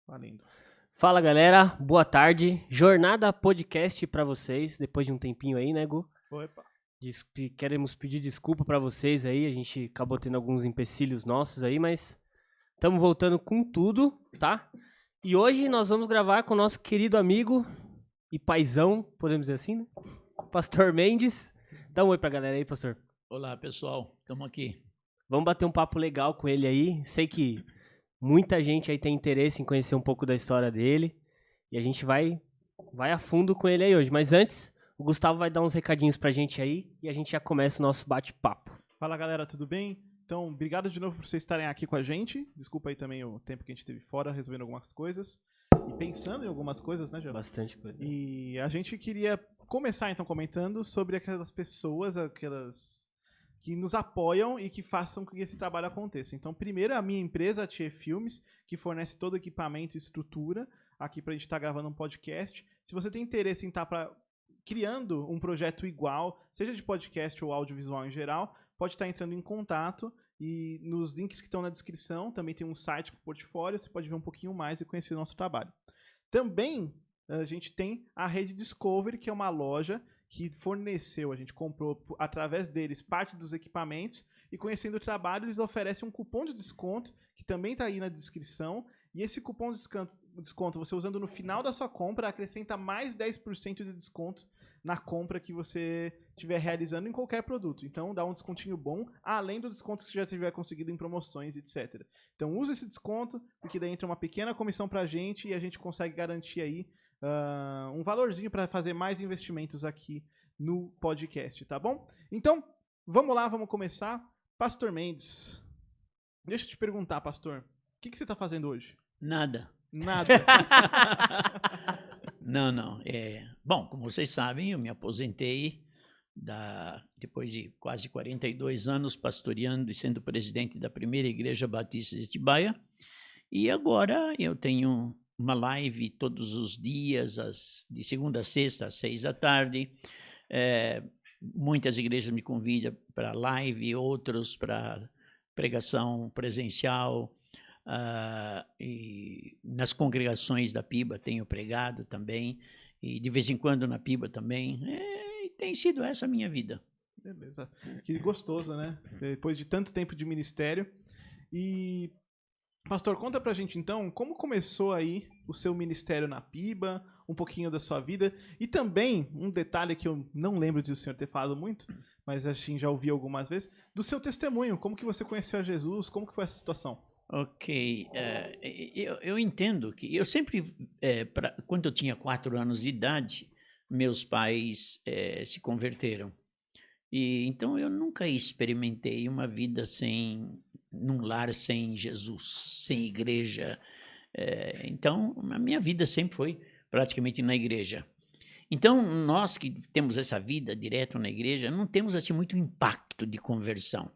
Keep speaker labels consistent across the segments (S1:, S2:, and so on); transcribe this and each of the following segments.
S1: Valendo.
S2: Fala, galera. Boa tarde. Jornada podcast pra vocês, depois de um tempinho aí, né, Gu?
S1: Opa.
S2: Queremos pedir desculpa pra vocês aí, a gente acabou tendo alguns empecilhos nossos aí, mas estamos voltando com tudo, tá? E hoje nós vamos gravar com o nosso querido amigo e paizão, podemos dizer assim, né? Pastor Mendes. Dá um oi pra galera aí, pastor.
S3: Olá, pessoal. Estamos aqui.
S2: Vamos bater um papo legal com ele aí. Sei que muita gente aí tem interesse em conhecer um pouco da história dele. E a gente vai a fundo com ele aí hoje. Mas antes, o Gustavo vai dar uns recadinhos pra gente aí e a gente já começa o nosso bate-papo.
S1: Fala, galera, tudo bem? Então, obrigado de novo por vocês estarem aqui com a gente. Desculpa aí também o tempo que a gente teve fora, resolvendo algumas coisas. E pensando em algumas coisas, né, Jean?
S2: Bastante coisa.
S1: E a gente queria começar, então, comentando sobre aquelas pessoas, aquelas que nos apoiam e que façam com que esse trabalho aconteça. Então, primeiro, a minha empresa, a Tchê Filmes, que fornece todo o equipamento e estrutura aqui para a gente estar gravando um podcast. Se você tem interesse em estar criando um projeto igual, seja de podcast ou audiovisual em geral, pode estar entrando em contato e nos links que estão na descrição também tem um site com portfólio, você pode ver um pouquinho mais e conhecer o nosso trabalho. Também a gente tem a Rede Discovery, que é uma loja que forneceu, a gente comprou através deles parte dos equipamentos e conhecendo o trabalho eles oferecem um cupom de desconto que também está aí na descrição e esse cupom de desconto você usando no final da sua compra acrescenta mais 10% de desconto na compra que você estiver realizando em qualquer produto. Então dá um descontinho bom, além do desconto que você já tiver conseguido em promoções, etc. Então usa esse desconto, porque daí entra uma pequena comissão pra gente e a gente consegue garantir aí um valorzinho para fazer mais investimentos aqui no podcast, tá bom? Então, vamos lá, vamos começar. Pastor Mendes, deixa eu te perguntar, pastor, o que você está fazendo hoje?
S3: Nada.
S1: Nada.
S3: Não. Bom, como vocês sabem, eu me aposentei depois de quase 42 anos pastoreando e sendo presidente da primeira Igreja Batista de Atibaia. E agora eu tenho uma live todos os dias, de segunda a sexta, às 6 da tarde. Muitas igrejas me convidam para live, outros para pregação presencial. E nas congregações da PIBA tenho pregado também. E de vez em quando na PIBA também. Tem sido essa a minha vida.
S1: Beleza. Que gostoso, né? Depois de tanto tempo de ministério. E... Pastor, conta pra gente então, como começou aí o seu ministério na PIBA, um pouquinho da sua vida, e também, um detalhe que eu não lembro de o senhor ter falado muito, mas assim, já ouvi algumas vezes, do seu testemunho, como que você conheceu a Jesus, como que foi essa situação?
S3: Ok, eu entendo que eu sempre, quando eu tinha 4 anos de idade, meus pais se converteram, e então eu nunca experimentei uma vida num lar sem Jesus, sem igreja. Então, a minha vida sempre foi praticamente na igreja. Então, nós que temos essa vida direto na igreja, não temos assim muito impacto de conversão.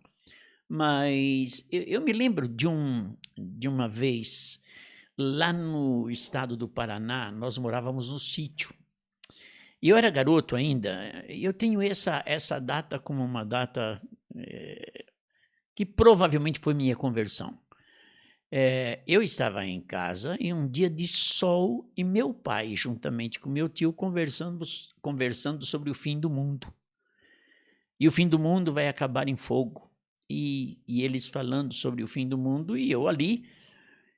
S3: Mas eu me lembro de uma vez, lá no estado do Paraná, nós morávamos no sítio. E eu era garoto ainda, eu tenho essa data como uma data que provavelmente foi minha conversão. Eu estava em casa em um dia de sol e meu pai, juntamente com meu tio, conversando sobre o fim do mundo. E o fim do mundo vai acabar em fogo. E eles falando sobre o fim do mundo e eu ali,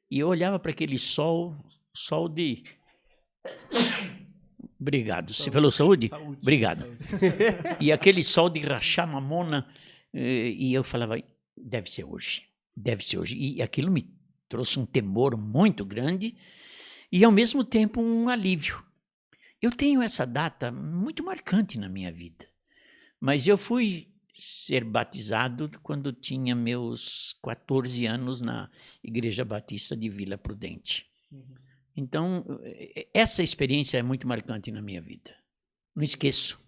S3: e eu olhava para aquele sol de... Obrigado. Você falou saúde?
S1: Saúde.
S3: Obrigado.
S1: Saúde.
S3: E aquele sol de rachar mamona, e eu falava, deve ser hoje. E aquilo me trouxe um temor muito grande e, ao mesmo tempo, um alívio. Eu tenho essa data muito marcante na minha vida, mas eu fui ser batizado quando tinha meus 14 anos na Igreja Batista de Vila Prudente.
S1: Uhum.
S3: Então, essa experiência é muito marcante na minha vida. Não esqueço.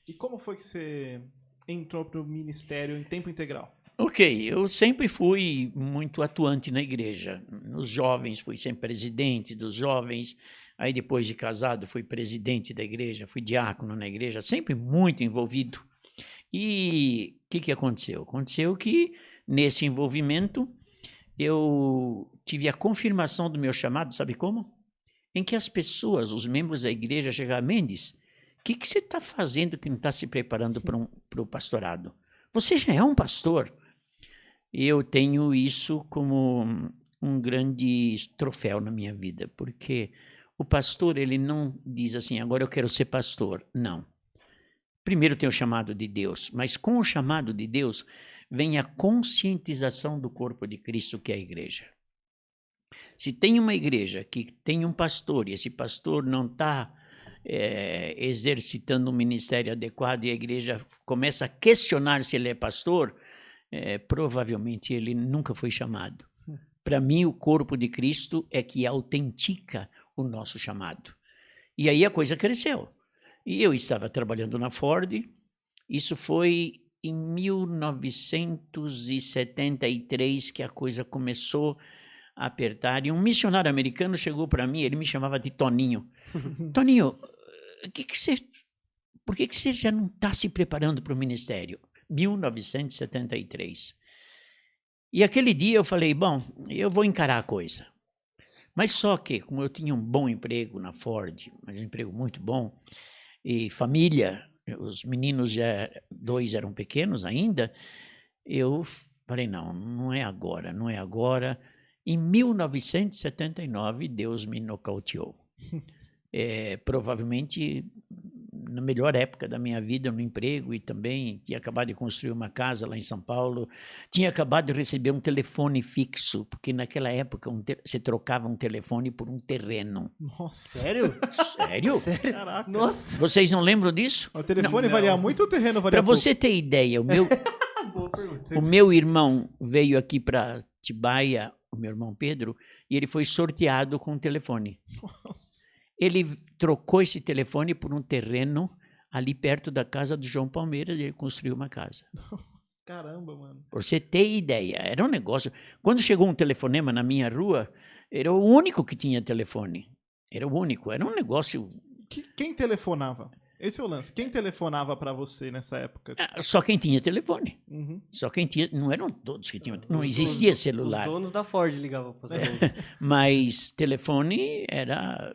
S1: E como foi que você entrou para o ministério em tempo integral?
S3: Ok, eu sempre fui muito atuante na igreja. Nos jovens, fui sempre presidente dos jovens. Aí, depois de casado, fui presidente da igreja, fui diácono na igreja, sempre muito envolvido. E o que aconteceu? Aconteceu que, nesse envolvimento, eu tive a confirmação do meu chamado, sabe como? Em que as pessoas, os membros da igreja, chegaram, Mendes, o que você está fazendo que não está se preparando para o pastorado? Você já é um pastor. Eu tenho isso como um grande troféu na minha vida, porque o pastor, ele não diz assim, agora eu quero ser pastor. Não. Primeiro tem o chamado de Deus, mas com o chamado de Deus vem a conscientização do corpo de Cristo, que é a igreja. Se tem uma igreja que tem um pastor e esse pastor não está exercitando um ministério adequado e a igreja começa a questionar se ele é pastor, provavelmente ele nunca foi chamado. Para mim, o corpo de Cristo é que autentica o nosso chamado. E aí a coisa cresceu. E eu estava trabalhando na Ford, isso foi em 1973 que a coisa começou a apertar, e um missionário americano chegou para mim, ele me chamava de Toninho. Toninho, por que você já não está se preparando para o ministério? 1973. E aquele dia eu falei, bom, eu vou encarar a coisa. Mas só que, como eu tinha um bom emprego na Ford, um emprego muito bom, e família, os meninos dois eram pequenos ainda, eu falei, não é agora, não é agora. Em 1979, Deus me nocauteou. Provavelmente na melhor época da minha vida no emprego, e também tinha acabado de construir uma casa lá em São Paulo, tinha acabado de receber um telefone fixo, porque naquela época você trocava um telefone por um terreno.
S1: Nossa.
S2: Sério?
S3: Sério?
S2: Sério?
S1: Caraca.
S2: Nossa.
S3: Vocês não lembram disso?
S1: O telefone valia muito, o terreno valia
S3: Para
S1: pouco.
S3: você ter ideia,
S2: Boa pergunta.
S3: o meu irmão veio aqui para Atibaia, o meu irmão Pedro, e ele foi sorteado com um telefone.
S1: Nossa.
S3: Ele trocou esse telefone por um terreno ali perto da casa do João Palmeiras, e ele construiu uma casa.
S1: Caramba, mano.
S3: Por você ter ideia, era um negócio... Quando chegou um telefonema na minha rua, era o único que tinha telefone. Era o único, era um negócio...
S1: Quem telefonava? Esse é o lance. Quem telefonava pra você nessa época?
S3: Só quem tinha telefone.
S1: Uhum.
S3: Só quem tinha... Não eram todos que tinham... Não existia
S2: Os
S3: celular.
S2: donos da Ford ligavam para os alunos.
S3: Mas telefone era...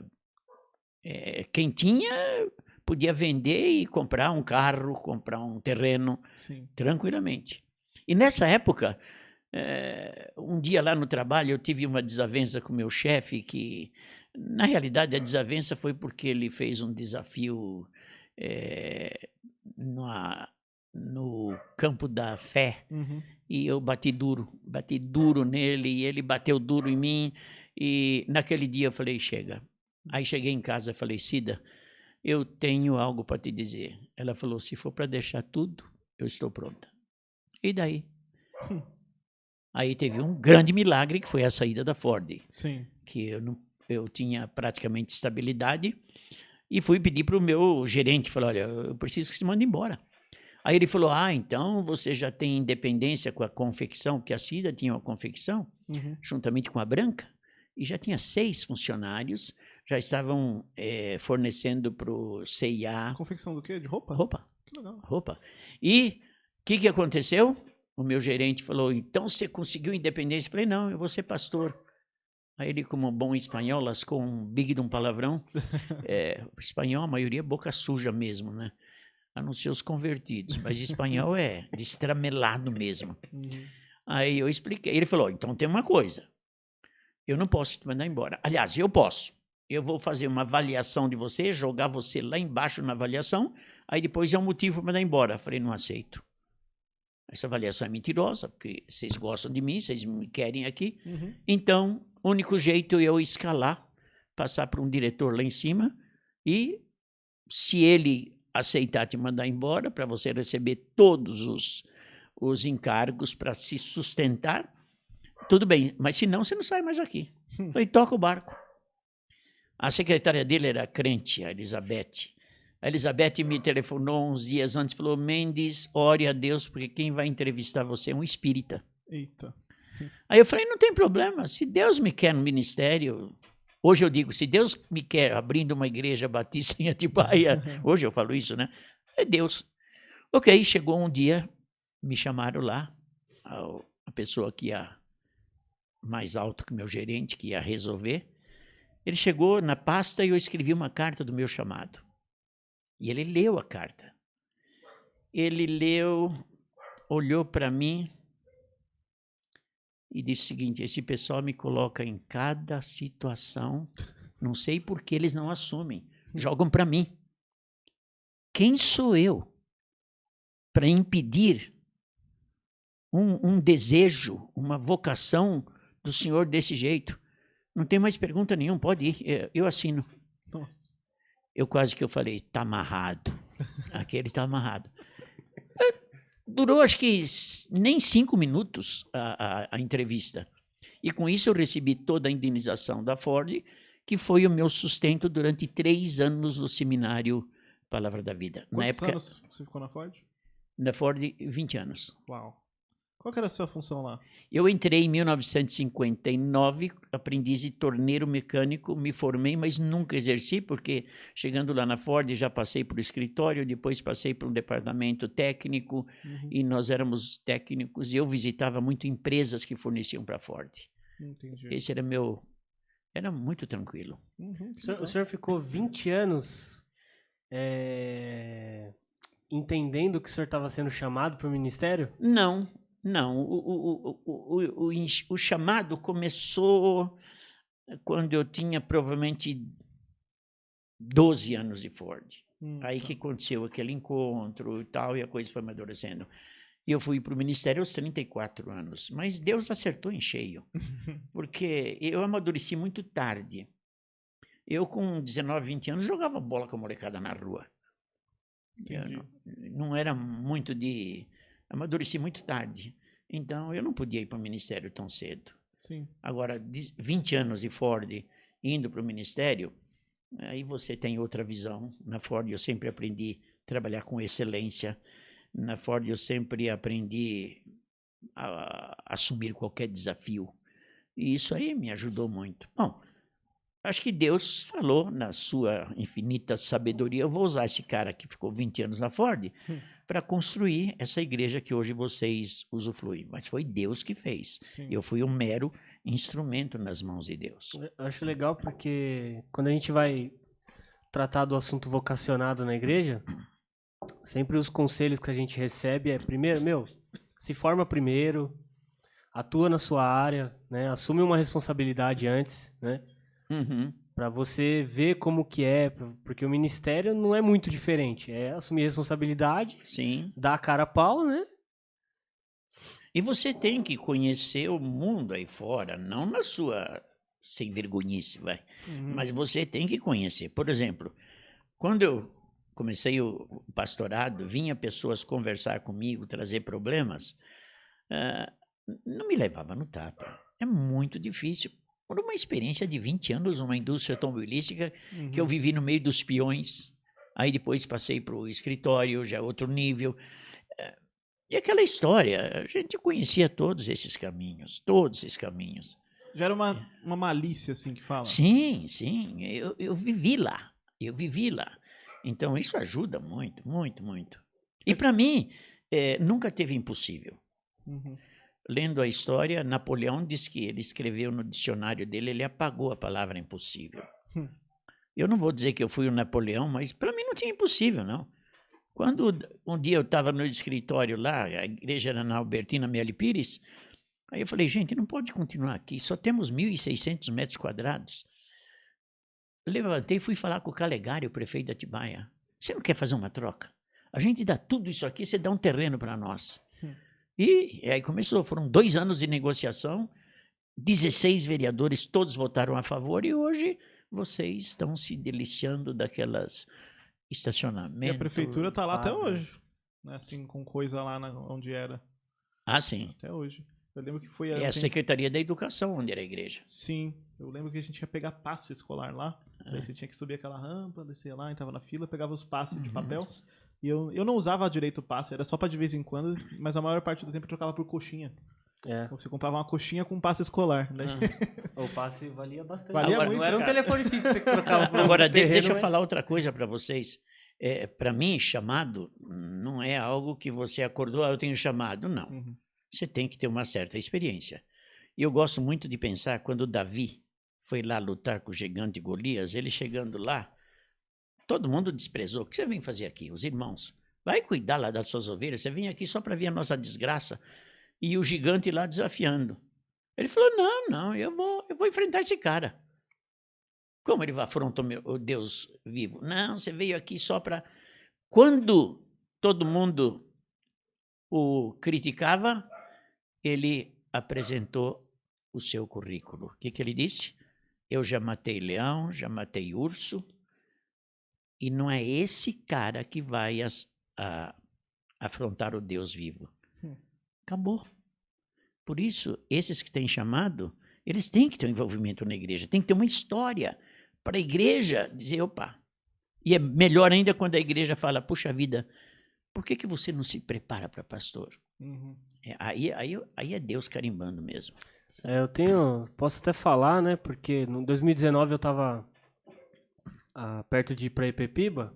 S3: quem tinha podia vender e comprar um carro, comprar um terreno,
S1: Sim.
S3: tranquilamente. E nessa época, um dia lá no trabalho, eu tive uma desavença com o meu chefe, que, na realidade, a desavença foi porque ele fez um desafio no campo da fé,
S1: Uhum.
S3: e eu bati duro nele, e ele bateu duro em mim, e naquele dia eu falei, chega. Aí cheguei em casa e falei, Cida, eu tenho algo para te dizer. Ela falou, se for para deixar tudo, eu estou pronta. E daí? Aí teve um grande milagre, que foi a saída da Ford.
S1: Sim.
S3: Que eu tinha praticamente estabilidade, e fui pedir para o meu gerente, falei, olha, eu preciso que você mande embora. Aí ele falou, então você já tem independência com a confecção, porque a Cida tinha uma confecção, juntamente com a Branca, e já tinha 6 funcionários, já estavam fornecendo para o CIA.
S1: Confecção do quê? De roupa?
S3: Roupa.
S1: Que legal.
S3: Roupa. E o que aconteceu? O meu gerente falou, então você conseguiu independência? Eu falei, não, eu vou ser pastor. Aí ele, como bom espanhol, lascou um big de um palavrão. Espanhol, a maioria é boca suja mesmo, né? A não ser os convertidos, mas espanhol é destramelado mesmo. Aí eu expliquei. Ele falou, então tem uma coisa. Eu não posso te mandar embora. Aliás, eu posso. Eu vou fazer uma avaliação de você, jogar você lá embaixo na avaliação, aí depois é um motivo para mandar embora. Eu falei, não aceito. Essa avaliação é mentirosa, porque vocês gostam de mim, vocês me querem aqui. Então, o único jeito é eu escalar, passar para um diretor lá em cima, e se ele aceitar te mandar embora, para você receber todos os encargos para se sustentar, tudo bem, mas se não, você não sai mais aqui. Falei, toca o barco. A secretária dele era crente, a Elizabeth. A Elizabeth me telefonou uns dias antes e falou, Mendes, ore a Deus, porque quem vai entrevistar você é um espírita.
S1: Eita.
S3: Aí eu falei, não tem problema, se Deus me quer no ministério, hoje eu digo, se Deus me quer abrindo uma igreja batista em Atibaia, hoje eu falo isso, né? É Deus. Ok, chegou um dia, me chamaram lá, a pessoa que ia mais alto que o meu gerente, que ia resolver. Ele chegou na pasta e eu escrevi uma carta do meu chamado. E ele leu a carta. Ele leu, olhou para mim e disse o seguinte: esse pessoal me coloca em cada situação, não sei por que eles não assumem, jogam para mim. Quem sou eu para impedir um desejo, uma vocação do senhor desse jeito? Não tem mais pergunta nenhuma, pode ir, eu assino.
S1: Nossa.
S3: Eu quase que eu falei, tá amarrado. Aquele tá amarrado. Durou acho que nem 5 minutos a entrevista. E com isso eu recebi toda a indenização da Ford, que foi o meu sustento durante 3 anos no seminário Palavra da Vida.
S1: Quantos
S3: na época,
S1: anos você ficou na Ford?
S3: na Ford, 20 anos.
S1: Uau. Qual que era a sua função lá?
S3: Eu entrei em 1959, aprendiz de torneiro mecânico, me formei, mas nunca exerci, porque chegando lá na Ford já passei por escritório, depois passei por um departamento técnico, e nós éramos técnicos, e eu visitava muito empresas que forneciam para a Ford.
S1: Entendi.
S3: Esse era era muito tranquilo.
S2: O senhor ficou 20 anos entendendo que o senhor estava sendo chamado para o ministério?
S3: Não. O chamado começou quando eu tinha provavelmente 12 anos de Ford. Aí que aconteceu aquele encontro e tal, e a coisa foi amadurecendo. E eu fui para o ministério aos 34 anos. Mas Deus acertou em cheio, porque eu amadureci muito tarde. Eu, com 19, 20 anos, jogava bola com a molecada na rua. Não era muito de... Amadureci muito tarde. Então, eu não podia ir para o ministério tão cedo.
S1: Sim.
S3: Agora, 20 anos de Ford indo para o ministério, aí você tem outra visão. Na Ford eu sempre aprendi a trabalhar com excelência. Na Ford eu sempre aprendi a assumir qualquer desafio. E isso aí me ajudou muito. Bom, acho que Deus falou na sua infinita sabedoria, eu vou usar esse cara que ficou 20 anos na Ford para construir essa igreja que hoje vocês usufruem. Mas foi Deus que fez.
S1: Sim.
S3: Eu fui um mero instrumento nas mãos de Deus.
S2: Eu acho legal porque quando a gente vai tratar do assunto vocacionado na igreja, sempre os conselhos que a gente recebe é, primeiro, se forma primeiro, atua na sua área, né? Assume uma responsabilidade antes, né? Para você ver como que é, porque o ministério não é muito diferente, é assumir responsabilidade,
S3: Sim.
S2: dar a cara a pau, né?
S3: E você tem que conhecer o mundo aí fora, não na sua sem vergonhice, vai. Mas você tem que conhecer. Por exemplo, quando eu comecei o pastorado, vinha pessoas conversar comigo, trazer problemas, não me levava no tapa. É muito difícil. Por uma experiência de 20 anos numa indústria automobilística, que eu vivi no meio dos peões, aí depois passei para o escritório, já outro nível. E aquela história, a gente conhecia todos esses caminhos.
S1: Já era uma malícia, assim, que fala?
S3: Sim, eu vivi lá, Então, isso ajuda muito. E para mim, nunca teve impossível. Lendo a história, Napoleão diz que ele escreveu no dicionário dele, ele apagou a palavra impossível. Eu não vou dizer que eu fui o Napoleão, mas para mim não tinha impossível, não. Quando um dia eu estava no escritório lá, a igreja era na Albertina Meali Pires, aí eu falei, gente, não pode continuar aqui, só temos 1.600 metros quadrados. Levantei e fui falar com o Calegari, o prefeito de Atibaia. Você não quer fazer uma troca? A gente dá tudo isso aqui, você dá um terreno para nós. E aí começou, foram 2 anos de negociação, 16 vereadores, todos votaram a favor, e hoje vocês estão se deliciando daquelas estacionamentos.
S1: E a prefeitura está lá até hoje, né? Assim, com coisa lá onde era.
S3: Ah, sim.
S1: Até hoje. Eu lembro que foi...
S3: É a Secretaria da Educação, onde era a igreja.
S1: Sim, eu lembro que a gente ia pegar passe escolar lá, daí você tinha que subir aquela rampa, descer lá, entrava na fila, pegava os passes de papel. E eu não usava direito o passe, era só pra de vez em quando, mas a maior parte do tempo eu trocava por coxinha. Você comprava uma coxinha com um passe escolar, né?
S2: O passe valia bastante.
S1: Valia
S2: Agora,
S1: muito,
S2: não era um
S1: cara.
S2: telefone fixo que trocava por
S3: Agora,
S2: terreno,
S3: deixa eu
S2: né?
S3: falar outra coisa para vocês. Para mim, chamado não é algo que você acordou, eu tenho chamado. Não. Você tem que ter uma certa experiência. E eu gosto muito de pensar quando Davi foi lá lutar com o gigante Golias, ele chegando lá, todo mundo desprezou. O que você vem fazer aqui? Os irmãos. Vai cuidar lá das suas ovelhas, você vem aqui só para ver a nossa desgraça. E o gigante lá desafiando. Ele falou, não, eu vou enfrentar esse cara. Como ele afrontou o Deus vivo? Não, você veio aqui só para... Quando todo mundo o criticava, ele apresentou o seu currículo. O que ele disse? Eu já matei leão, já matei urso, e não é esse cara que vai afrontar o Deus vivo. Acabou. Por isso, esses que têm chamado, eles têm que ter um envolvimento na igreja, tem que ter uma história para a igreja dizer, opa. E é melhor ainda quando a igreja fala, puxa vida, por que você não se prepara para pastor? Aí é Deus carimbando mesmo.
S2: Posso até falar, né, porque em 2019 eu estava perto de ir para Ipepiba,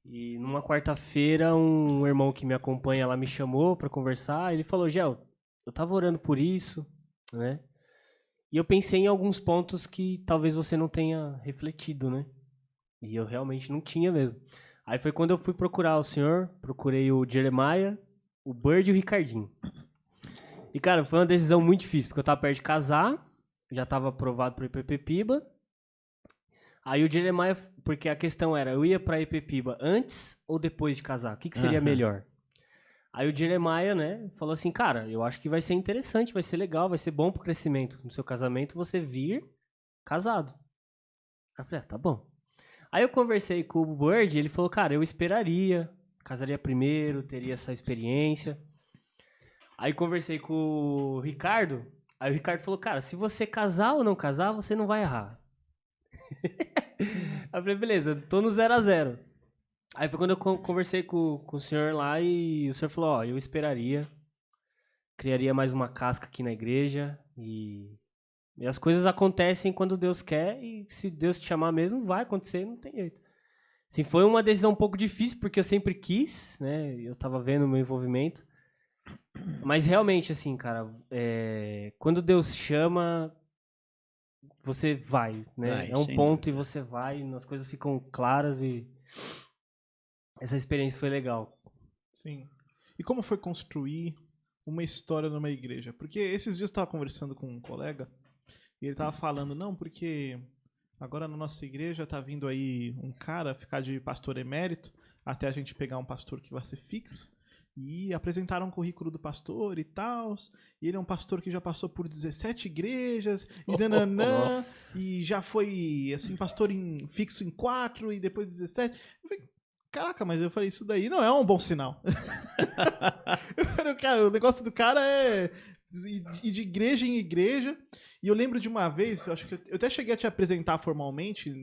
S2: e numa quarta-feira um irmão que me acompanha lá me chamou para conversar, ele falou, Gel, eu tava orando por isso, né, e eu pensei em alguns pontos que talvez você não tenha refletido, né, e eu realmente não tinha mesmo. Aí foi quando eu fui procurar o senhor, procurei o Jeremiah, o Bird e o Ricardinho. E, cara, foi uma decisão muito difícil, porque eu tava perto de casar, já tava aprovado para Ipepiba. Aí o Jeremiah, porque a questão era, eu ia pra Ipepiba antes ou depois de casar? O que seria melhor? Aí o Jeremiah, né, falou assim, cara, eu acho que vai ser interessante, vai ser legal, vai ser bom pro crescimento no seu casamento você vir casado. Aí eu falei, tá bom. Aí eu conversei com o Bird e ele falou, cara, eu esperaria, casaria primeiro, teria essa experiência. Aí conversei com o Ricardo, aí o Ricardo falou, cara, se você casar ou não casar, você não vai errar. Aí eu falei, beleza, tô no 0-0. Aí foi quando eu conversei com o senhor lá e o senhor falou, ó, eu esperaria, criaria mais uma casca aqui na igreja e as coisas acontecem quando Deus quer e se Deus te chamar mesmo, vai acontecer, não tem jeito. Assim, foi uma decisão um pouco difícil porque eu sempre quis, né, eu tava vendo o meu envolvimento, mas realmente, assim, cara, quando Deus chama, você vai, né? É um ponto e você vai, as coisas ficam claras e essa experiência foi legal.
S1: Sim. E como foi construir uma história numa igreja? Porque esses dias eu estava conversando com um colega e ele estava falando, não, porque agora na nossa igreja tá vindo aí um cara ficar de pastor emérito até a gente pegar um pastor que vai ser fixo. E apresentaram o currículo do pastor e tal. E ele é um pastor que já passou por 17 igrejas. E dananã. E já foi, assim, pastor fixo em 4 e depois 17. Eu falei, caraca, mas eu falei, isso daí não é um bom sinal. Eu falei, cara, o negócio do cara é ir de igreja em igreja. E eu lembro de uma vez, eu acho que eu até cheguei a te apresentar formalmente.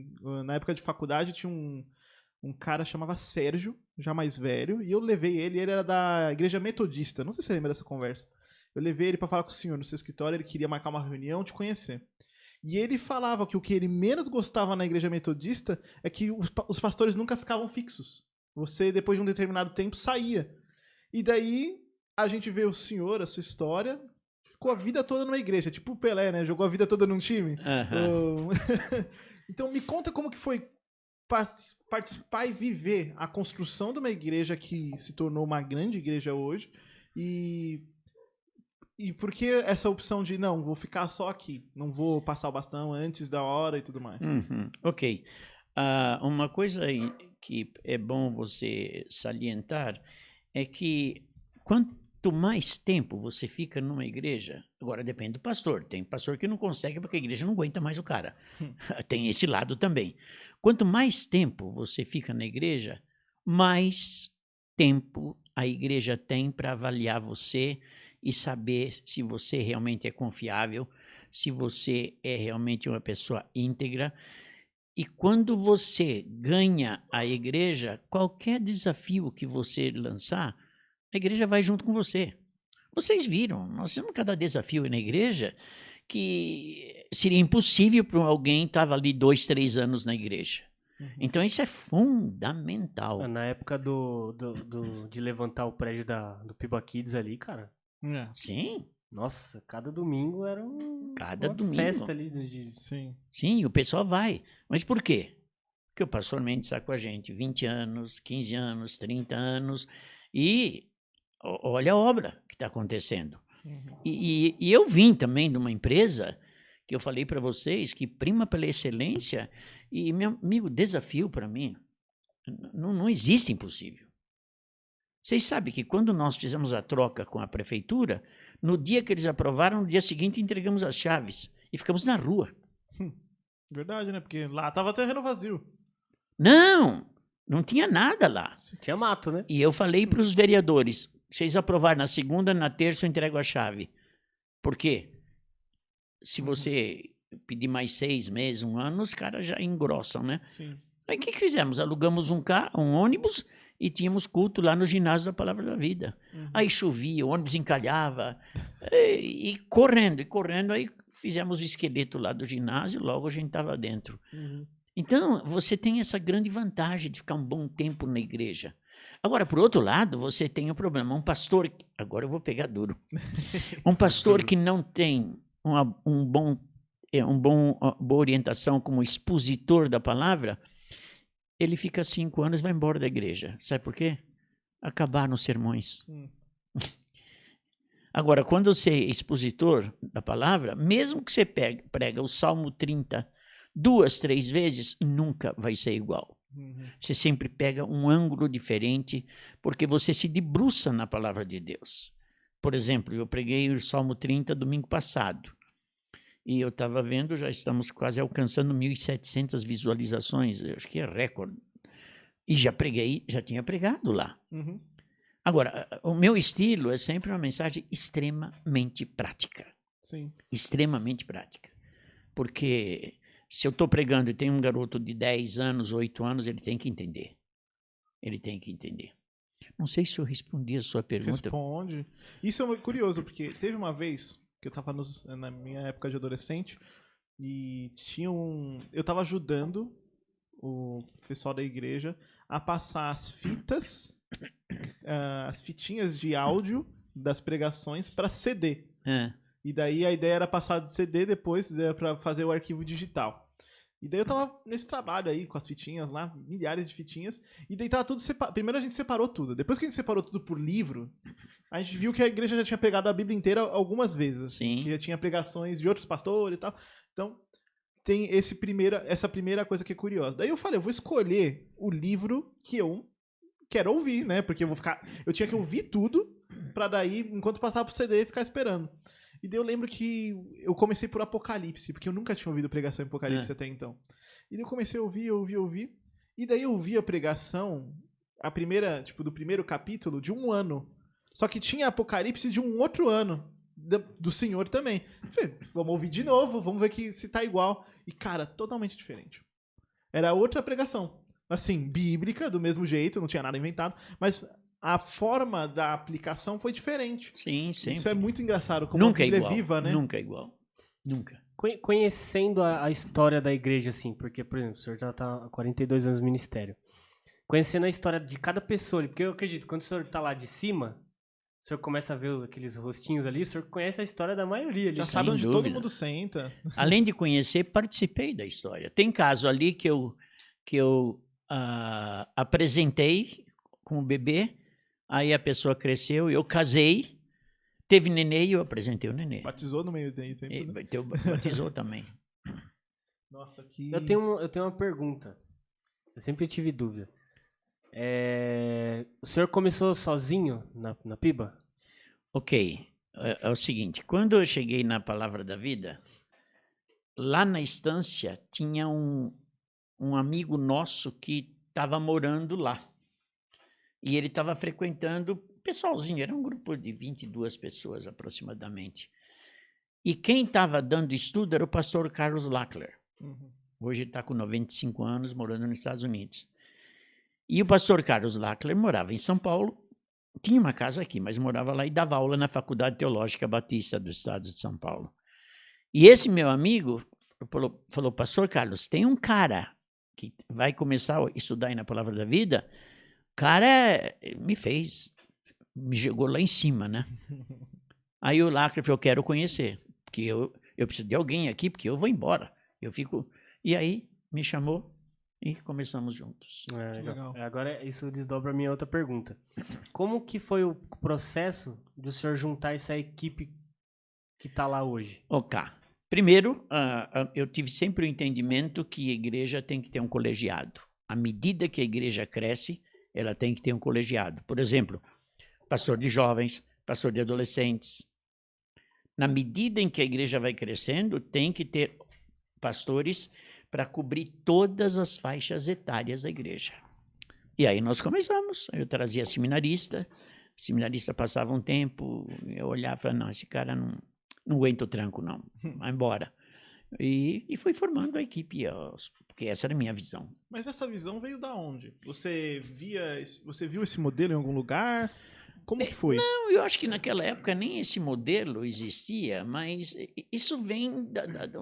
S1: Na época de faculdade tinha um cara chamava Sérgio, já mais velho, e eu levei ele era da igreja metodista, não sei se você lembra dessa conversa. Eu levei ele para falar com o senhor no seu escritório, ele queria marcar uma reunião, te conhecer. E ele falava que o que ele menos gostava na igreja metodista é que os pastores nunca ficavam fixos. Você, depois de um determinado tempo, saía. E daí, a gente vê o senhor, a sua história, ficou a vida toda numa igreja, tipo o Pelé, né? Jogou a vida toda num time. Então, me conta como que foi participar e viver a construção de uma igreja que se tornou uma grande igreja hoje e por que essa opção de não, vou ficar só aqui, não vou passar o bastão antes da hora e tudo mais?
S3: Ok. Uma coisa que é bom você salientar é que quanto mais tempo você fica numa igreja, agora depende do pastor, tem pastor que não consegue porque a igreja não aguenta mais o cara, tem esse lado também. Quanto mais tempo você fica na igreja, mais tempo a igreja tem para avaliar você e saber se você realmente é confiável, se você é realmente uma pessoa íntegra. E quando você ganha a igreja, qualquer desafio que você lançar, a igreja vai junto com você. Vocês viram, nós temos cada desafio na igreja que seria impossível para alguém que estava ali 2, 3 anos na igreja. Então isso é fundamental.
S2: Na época de levantar o prédio do Piba Kids ali, cara.
S3: Sim.
S2: Nossa, cada domingo era
S3: Cada
S2: uma
S3: domingo.
S2: festa ali.
S1: Sim.
S3: Sim, o pessoal vai. Mas por quê? Porque o pastor Mendes está com a gente 20 anos, 15 anos, 30 anos. E olha a obra que está acontecendo. E eu vim também de uma empresa que eu falei para vocês que prima pela excelência. E, meu amigo, desafio para mim, não existe impossível. Vocês sabem que quando nós fizemos a troca com a prefeitura, no dia que eles aprovaram, no dia seguinte entregamos as chaves e ficamos na rua.
S1: Verdade, né? Porque lá tava terreno vazio.
S3: Não tinha nada lá.
S2: Tinha mato, né?
S3: E eu falei para os vereadores, vocês aprovaram na segunda, na terça eu entrego a chave. Por quê? Se você pedir mais 6 meses, 1 ano, os caras já engrossam, né?
S1: Sim.
S3: Aí o que fizemos? Alugamos um ônibus e tínhamos culto lá no ginásio da Palavra da Vida. Aí chovia, o ônibus encalhava, e correndo, aí fizemos o esqueleto lá do ginásio, logo a gente estava dentro. Então, você tem essa grande vantagem de ficar um bom tempo na igreja. Agora, por outro lado, você tem um problema. Um pastor, agora eu vou pegar duro, um pastor que não tem uma boa orientação como expositor da palavra, ele fica 5 anos e vai embora da igreja. Sabe por quê? Acabaram os sermões. Agora, quando você é expositor da palavra, mesmo que você prega o Salmo 30 2, 3 vezes, nunca vai ser igual. Você sempre pega um ângulo diferente, porque você se debruça na palavra de Deus. Por exemplo, eu preguei o Salmo 30 domingo passado. E eu estava vendo, já estamos quase alcançando 1.700 visualizações, eu acho que é recorde. E já tinha pregado lá. Agora, o meu estilo é sempre uma mensagem extremamente prática.
S1: Sim.
S3: Extremamente prática. Porque se eu estou pregando e tem um garoto de 10 anos, 8 anos, ele tem que entender. Ele tem que entender. Não sei se eu respondi a sua pergunta.
S1: Responde. Isso é curioso, porque teve uma vez que eu estava na minha época de adolescente e eu estava ajudando o pessoal da igreja a passar as fitinhas de áudio das pregações para CD. E daí a ideia era passar de CD depois para fazer o arquivo digital. E daí eu tava nesse trabalho aí com as fitinhas lá, milhares de fitinhas, e daí tava tudo separado. Primeiro a gente separou tudo. Depois que a gente separou tudo por livro, a gente viu que a igreja já tinha pegado a Bíblia inteira algumas vezes.
S3: Sim.
S1: Que já tinha pregações de outros pastores e tal. Então, tem essa primeira coisa que é curiosa. Daí eu falei, eu vou escolher o livro que eu quero ouvir, né? Porque eu tinha que ouvir tudo pra daí, enquanto passava pro CD, ficar esperando. E daí eu lembro que eu comecei por Apocalipse, porque eu nunca tinha ouvido pregação em Apocalipse até então. E daí eu comecei a ouvir. E daí eu ouvi a pregação, a primeira, tipo, do primeiro capítulo, de 1 ano. Só que tinha Apocalipse de um outro ano, do Senhor também. Falei, vamos ouvir de novo, vamos ver se tá igual. E, cara, totalmente diferente. Era outra pregação. Assim, bíblica, do mesmo jeito, não tinha nada inventado, mas a forma da aplicação foi diferente.
S3: Sim, sempre.
S1: Isso é muito engraçado, como
S3: Nunca
S1: a Bíblia
S3: é igual,
S1: é viva, né?
S3: Nunca é igual. Nunca.
S2: Conhecendo a história da igreja, assim, porque, por exemplo, o senhor já está há 42 anos no ministério. Conhecendo a história de cada pessoa, porque eu acredito, quando o senhor está lá de cima, o senhor começa a ver aqueles rostinhos ali, o senhor conhece a história da maioria ali.
S1: Já sabe onde todo mundo senta.
S3: Além de conhecer, participei da história. Tem caso ali que eu apresentei como bebê, aí a pessoa cresceu, eu casei, teve nenê e eu apresentei o nenê.
S1: Batizou no meio do tempo, né?
S3: Batizou também.
S1: Nossa, que...
S2: Eu tenho uma pergunta. Eu sempre tive dúvida. O senhor começou sozinho na Piba?
S3: Ok. É o seguinte, quando eu cheguei na Palavra da Vida, lá na estância tinha um amigo nosso que estava morando lá. E ele estava frequentando, pessoalzinho, era um grupo de 22 pessoas aproximadamente. E quem estava dando estudo era o pastor Carlos Lackler. Hoje ele está com 95 anos, morando nos Estados Unidos. E o pastor Carlos Lackler morava em São Paulo, tinha uma casa aqui, mas morava lá e dava aula na Faculdade Teológica Batista do estado de São Paulo. E esse meu amigo falou, pastor Carlos, tem um cara que vai começar a estudar aí na Palavra da Vida, cara me jogou lá em cima, né? Aí o Lacre falou, eu quero conhecer, porque eu preciso de alguém aqui, porque eu vou embora. Eu fico... E aí me chamou e começamos juntos.
S2: Legal. Agora isso desdobra a minha outra pergunta. Como que foi o processo do senhor juntar essa equipe que está lá hoje?
S3: Ok. Primeiro, eu tive sempre o entendimento que a igreja tem que ter um colegiado. À medida que a igreja cresce, ela tem que ter um colegiado. Por exemplo, pastor de jovens, pastor de adolescentes. Na medida em que a igreja vai crescendo, tem que ter pastores para cobrir todas as faixas etárias da igreja. E aí nós começamos. Eu trazia seminarista, o seminarista passava um tempo, eu olhava e falava, não, esse cara não aguenta o tranco, não, vai embora. E fui formando a equipe, porque essa era a minha visão.
S1: Mas essa visão veio da onde? Você viu esse modelo em algum lugar? Como que foi?
S3: Não, eu acho que naquela época nem esse modelo existia, mas isso vem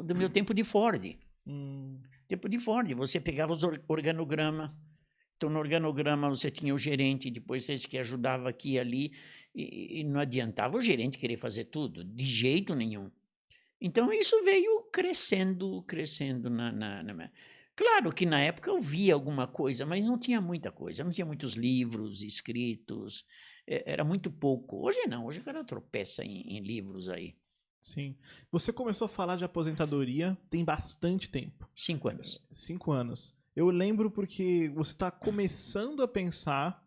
S3: do meu tempo de Ford. Tempo de Ford, você pegava os organograma, então no organograma você tinha o gerente, depois esse que ajudava aqui e ali, e não adiantava o gerente querer fazer tudo, de jeito nenhum. Então isso veio crescendo. Claro que na época eu via alguma coisa, mas não tinha muita coisa, não tinha muitos livros escritos, era muito pouco. Hoje não, hoje o cara tropeça em livros aí.
S1: Sim. Você começou a falar de aposentadoria tem bastante tempo.
S3: 5 anos.
S1: 5 anos. Eu lembro porque você está começando a pensar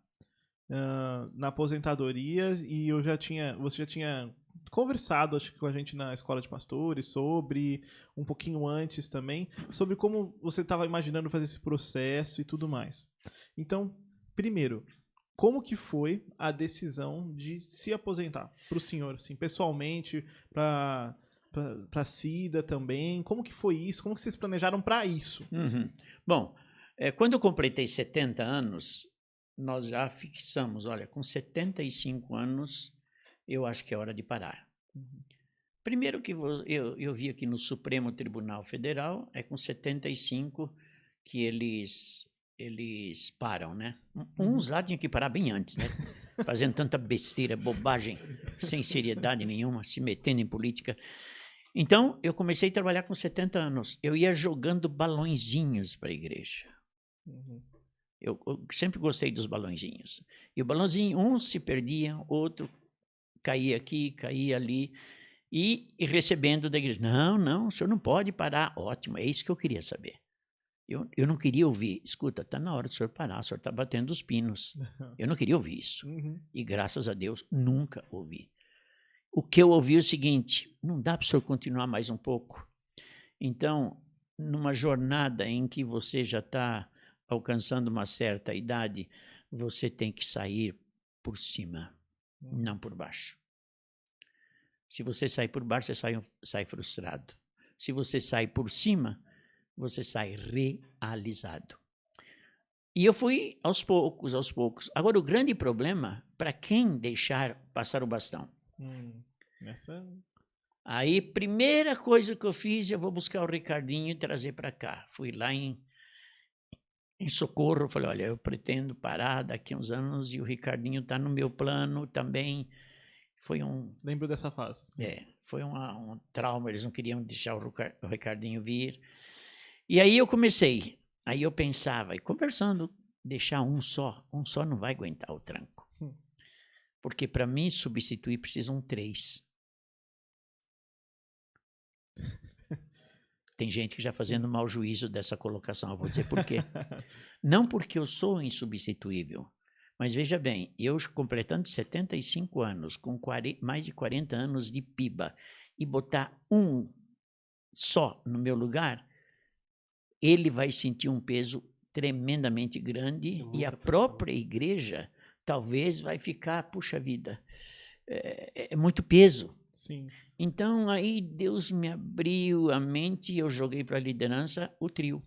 S1: na aposentadoria e você já tinha conversado, acho que com a gente na escola de pastores, sobre, um pouquinho antes também, sobre como você estava imaginando fazer esse processo e tudo mais. Então, primeiro, como que foi a decisão de se aposentar para o senhor, assim, pessoalmente, para a Cida também? Como que foi isso? Como que vocês planejaram para isso?
S3: Bom, quando eu completei 70 anos, nós já fixamos, olha, com 75 anos, eu acho que é hora de parar. Primeiro que eu vi aqui no Supremo Tribunal Federal, é com 75 que eles param, né? Uns lá tinham que parar bem antes, né? Fazendo tanta besteira, bobagem, sem seriedade nenhuma, se metendo em política. Então, eu comecei a trabalhar com 70 anos. Eu ia jogando balõezinhos para a igreja. Eu sempre gostei dos balõezinhos. E o balãozinho, um se perdia, outro caía aqui, caía ali. E recebendo da igreja, não, o senhor não pode parar. Ótimo, é isso que eu queria saber. Eu não queria ouvir, escuta, está na hora do senhor parar, o senhor está batendo os pinos. Eu não queria ouvir isso. E graças a Deus, nunca ouvi. O que eu ouvi é o seguinte, não dá para o senhor continuar mais um pouco? Então, numa jornada em que você já está alcançando uma certa idade, você tem que sair por cima, não por baixo. Se você sai por baixo, você sai frustrado. Se você sai por cima, você sai realizado. E eu fui aos poucos. Agora, o grande problema, para quem deixar passar o bastão? Aí, primeira coisa que eu fiz, eu vou buscar o Ricardinho e trazer para cá. Fui lá em Socorro, falei, olha, eu pretendo parar daqui a uns anos e o Ricardinho está no meu plano também.
S1: Lembro dessa fase.
S3: Foi um trauma, eles não queriam deixar o Ricardinho vir. E aí eu comecei, aí eu pensava, e conversando, deixar um só não vai aguentar o tranco. Porque para mim substituir precisam 3. Tem gente que já fazendo mau juízo dessa colocação, eu vou dizer por quê. Não porque eu sou insubstituível, mas veja bem, eu completando 75 anos, com mais de 40 anos de piba, e botar um só no meu lugar, ele vai sentir um peso tremendamente grande e a própria igreja talvez vai ficar, puxa vida, é muito peso.
S1: Sim.
S3: Então aí Deus me abriu a mente e eu joguei para a liderança o trio,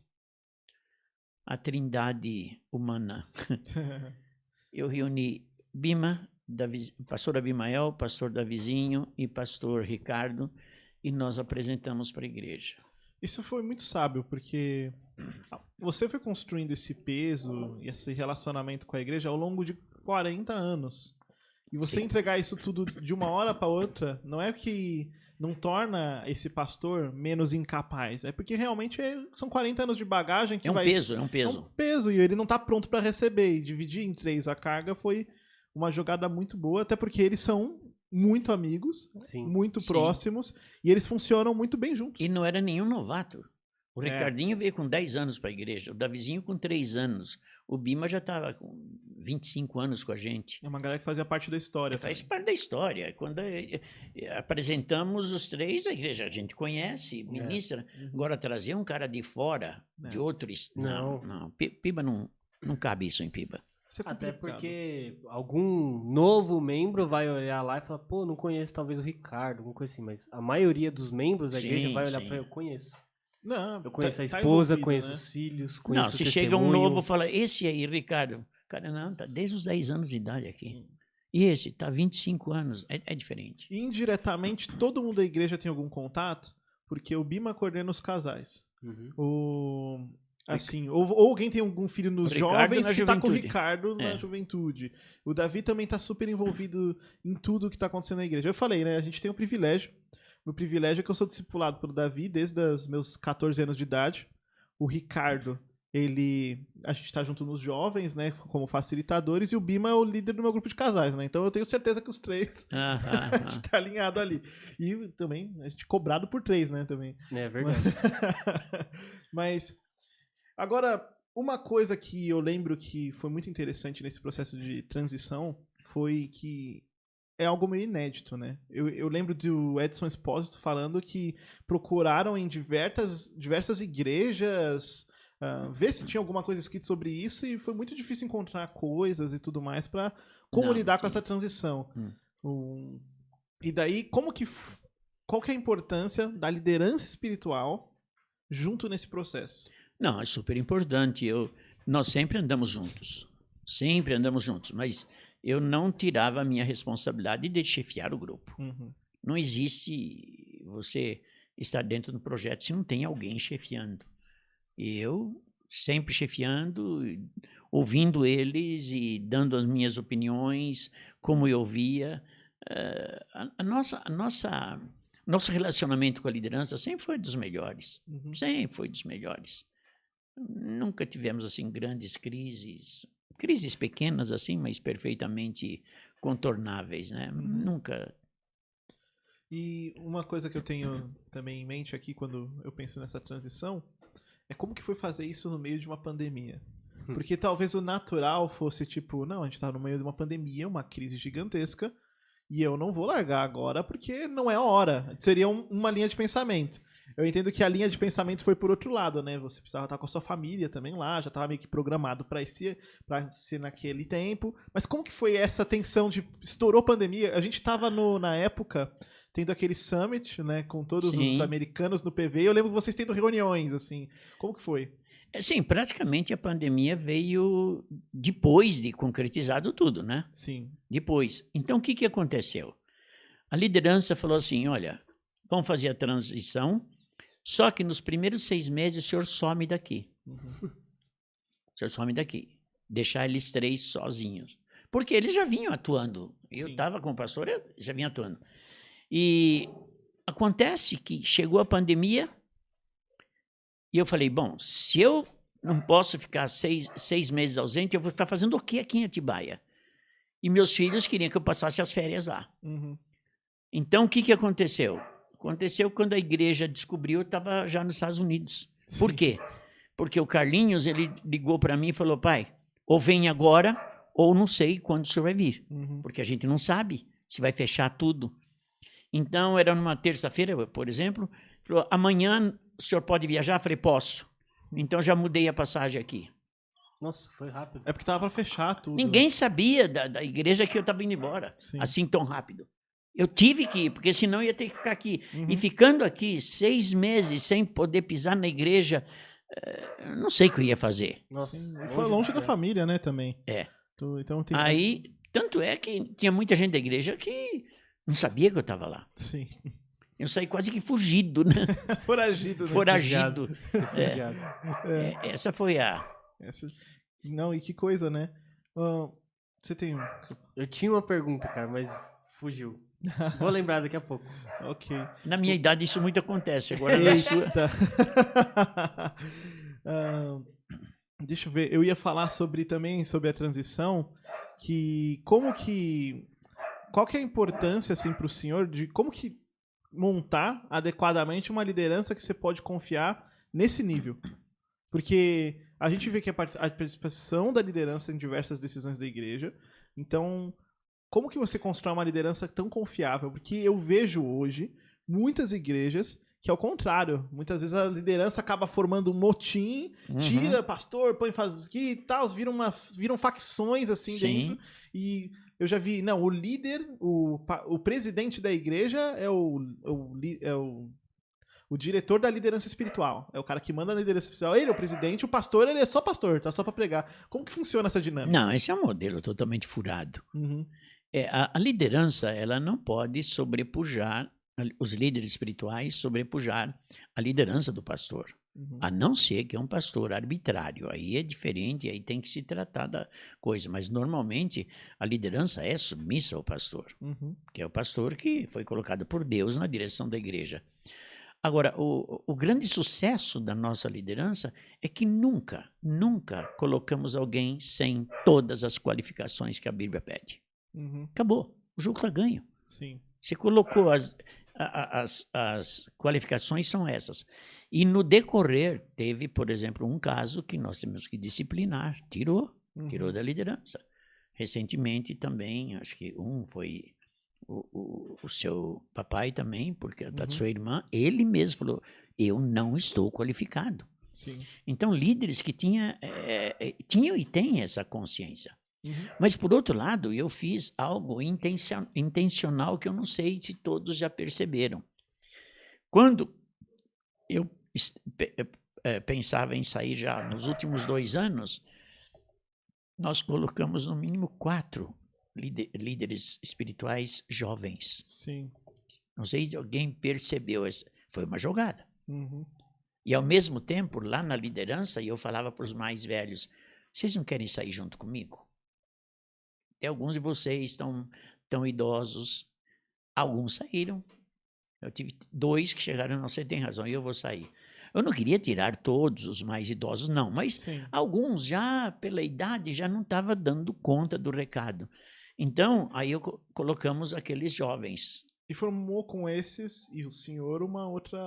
S3: a trindade humana. Eu reuni Bima, pastor Abimael, pastor Davizinho e pastor Ricardo, e nós apresentamos para a igreja.
S1: Isso foi muito sábio, porque você foi construindo esse peso e esse relacionamento com a igreja ao longo de 40 anos. E você
S3: Sim.
S1: entregar isso tudo de uma hora para outra, não é que não torna esse pastor menos incapaz. É porque realmente são 40 anos de bagagem que
S3: É um
S1: vai...
S3: peso, é um
S1: É um
S3: peso.
S1: peso e ele não tá pronto para receber. E dividir em 3 a carga foi uma jogada muito boa, até porque eles são muito amigos,
S2: Sim.
S1: muito
S3: Sim.
S1: próximos, e eles funcionam muito bem juntos.
S3: E não era nenhum novato. O
S1: É.
S3: Ricardinho veio com 10 anos para a igreja, o Davizinho com 3 anos. O Bima já estava com 25 anos com a gente.
S1: É uma galera que fazia parte da história.
S3: Faz
S1: também.
S3: parte da história. Quando apresentamos os 3, a igreja a gente conhece, ministra. Agora, trazer um cara de fora, de outro... Não. Piba não cabe isso em Piba.
S1: Isso é
S2: Até
S1: complicado.
S2: porque algum novo membro vai olhar lá e falar, pô, não conheço talvez o Ricardo, alguma coisa assim, mas a maioria dos membros da
S3: Sim,
S2: igreja vai olhar
S3: sim.
S2: pra eu conheço.
S1: Não,
S2: Eu conheço
S1: tá-
S2: a
S1: tá
S2: esposa,
S1: envolvido,
S2: conheço
S1: né?
S2: os filhos,
S3: Não,
S2: conheço o
S3: se chega um
S2: testemunho.
S3: novo, fala, esse aí, Ricardo. Cara, não, tá desde os 10 anos de idade aqui. E esse, tá 25 anos. É diferente.
S1: E indiretamente, todo mundo da igreja tem algum contato, porque o Bima coordena os casais.
S2: Uhum.
S1: Assim, ou alguém tem algum filho nos
S3: O Ricardo
S1: jovens
S3: na
S1: que tá com o
S3: juventude.
S1: Ricardo na
S3: É.
S1: juventude. O Davi também tá super envolvido em tudo que tá acontecendo na igreja. Eu falei, né? A gente tem um privilégio. Meu privilégio é que eu sou discipulado pelo Davi desde os meus 14 anos de idade. O Ricardo, a gente tá junto nos jovens, né? Como facilitadores. E o Bima é o líder do meu grupo de casais, né? Então eu tenho certeza que os 3 a gente tá alinhado ali. E também, a gente cobrado por 3, né? Também.
S2: É verdade.
S1: Mas, agora, uma coisa que eu lembro que foi muito interessante nesse processo de transição foi que é algo meio inédito, né? Eu lembro do Edson Espósito falando que procuraram em diversas igrejas ver se tinha alguma coisa escrita sobre isso e foi muito difícil encontrar coisas e tudo mais para como
S3: Não,
S1: lidar com
S3: sim.
S1: essa transição. E daí, qual que é a importância da liderança espiritual junto nesse processo?
S3: Não, é super importante. Nós sempre andamos juntos. Sempre andamos juntos. Mas eu não tirava a minha responsabilidade de chefiar o grupo. Não existe você estar dentro do projeto se não tem alguém chefiando. E eu sempre chefiando, ouvindo eles e dando as minhas opiniões, como eu via. Nosso relacionamento com a liderança sempre foi dos melhores. Sempre foi dos melhores. Nunca tivemos assim grandes crises pequenas assim, mas perfeitamente contornáveis, né? Nunca.
S1: E uma coisa que eu tenho também em mente aqui quando eu penso nessa transição é como que foi fazer isso no meio de uma pandemia. Porque talvez o natural fosse tipo, não, a gente tá no meio de uma pandemia, uma crise gigantesca, e eu não vou largar agora porque não é a hora. Seria uma linha de pensamento. Eu entendo que a linha de pensamento foi por outro lado, né? Você precisava estar com a sua família também lá, já estava meio que programado para ser naquele tempo. Mas como que foi essa tensão de estourou a pandemia? A gente estava na época tendo aquele summit, né, com todos os americanos no PV. Eu lembro vocês tendo reuniões, assim. Como que foi?
S3: Sim, praticamente a pandemia veio depois de concretizado tudo, né?
S1: Sim.
S3: Depois. Então, o que aconteceu? A liderança falou assim, olha, vamos fazer a transição, só que nos primeiros 6 meses o senhor some daqui. O senhor some daqui. Deixar eles 3 sozinhos. Porque eles já vinham atuando. Eu estava com o pastor, eu já vinha atuando. E acontece que chegou a pandemia e eu falei, bom, se eu não posso ficar 6 meses ausente, eu vou ficar fazendo o quê aqui em Atibaia? E meus filhos queriam que eu passasse as férias lá. Então, o que aconteceu? Aconteceu quando a igreja descobriu, eu estava já nos Estados Unidos. Por quê? Porque o Carlinhos, ele ligou para mim e falou, pai, ou vem agora, ou não sei quando o senhor vai vir. Porque a gente não sabe se vai fechar tudo. Então, era numa terça-feira, por exemplo, falou, amanhã o senhor pode viajar? Eu falei, posso. Então, já mudei a passagem aqui.
S2: Nossa, foi rápido.
S1: É porque tava para fechar tudo.
S3: Ninguém sabia da igreja que eu estava indo embora, assim tão rápido. Eu tive que ir, porque senão eu ia ter que ficar aqui. E ficando aqui 6 meses sem poder pisar na igreja, eu não sei o que eu ia fazer.
S2: Nossa,
S1: foi longe da família, né, também.
S3: É.
S1: Então, tem...
S3: Aí, tanto é que tinha muita gente da igreja que não sabia que eu estava lá.
S1: Sim.
S3: Eu saí quase que fugido, né?
S1: Foragido, né?
S3: Foragido.
S2: Refugiado.
S3: Essa foi a...
S1: Não, e que coisa, né? Você tem um.
S2: Eu tinha uma pergunta, cara, mas fugiu. Vou lembrar daqui a pouco.
S1: Ok.
S3: Na minha idade isso muito acontece. Agora na sua...
S1: Eita. Ah, deixa eu ver. Eu ia falar também sobre a transição, qual que é a importância assim para o senhor de como que montar adequadamente uma liderança que você pode confiar nesse nível? Porque a gente vê que a participação da liderança em diversas decisões da igreja. Então, como que você constrói uma liderança tão confiável? Porque eu vejo hoje muitas igrejas que, ao contrário, muitas vezes a liderança acaba formando um motim, tira pastor, põe faz aqui e tal, viram facções assim dentro. E eu já vi, não, o líder, o presidente da igreja é o diretor da liderança espiritual. É o cara que manda na liderança espiritual. Ele é o presidente, o pastor, ele é só pastor, tá só pra pregar. Como que funciona essa dinâmica?
S3: Não, esse é um modelo totalmente furado. A liderança, ela não pode sobrepujar, os líderes espirituais sobrepujar a liderança do pastor. A não ser que é um pastor arbitrário. Aí é diferente, aí tem que se tratar da coisa. Mas, normalmente, a liderança é submissa ao pastor, que é o pastor que foi colocado por Deus na direção da igreja. Agora, o grande sucesso da nossa liderança é que nunca colocamos alguém sem todas as qualificações que a Bíblia pede. Acabou. O jogo está ganho.
S1: Sim.
S3: Você colocou as qualificações são essas. E no decorrer, teve, por exemplo, um caso que nós temos que disciplinar. Tirou da liderança. Recentemente também, acho que foi o seu papai também, porque da sua irmã, ele mesmo falou, eu não estou qualificado.
S1: Sim.
S3: Então, líderes que tinham e têm essa consciência. Mas, por outro lado, eu fiz algo intencional que eu não sei se todos já perceberam. Quando eu pensava em sair já nos últimos 2 anos, nós colocamos no mínimo 4 líderes espirituais jovens.
S1: Sim.
S3: Não sei se alguém percebeu, foi uma jogada. E, ao mesmo tempo, lá na liderança, eu falava para os mais velhos, vocês não querem sair junto comigo? E alguns de vocês tão idosos, alguns saíram. Eu tive 2 que chegaram, não, você tem razão, eu vou sair. Eu não queria tirar todos os mais idosos, não, mas alguns já, pela idade, já não estavam dando conta do recado. Então, aí colocamos aqueles jovens.
S1: E formou com esses, e o senhor, uma outra...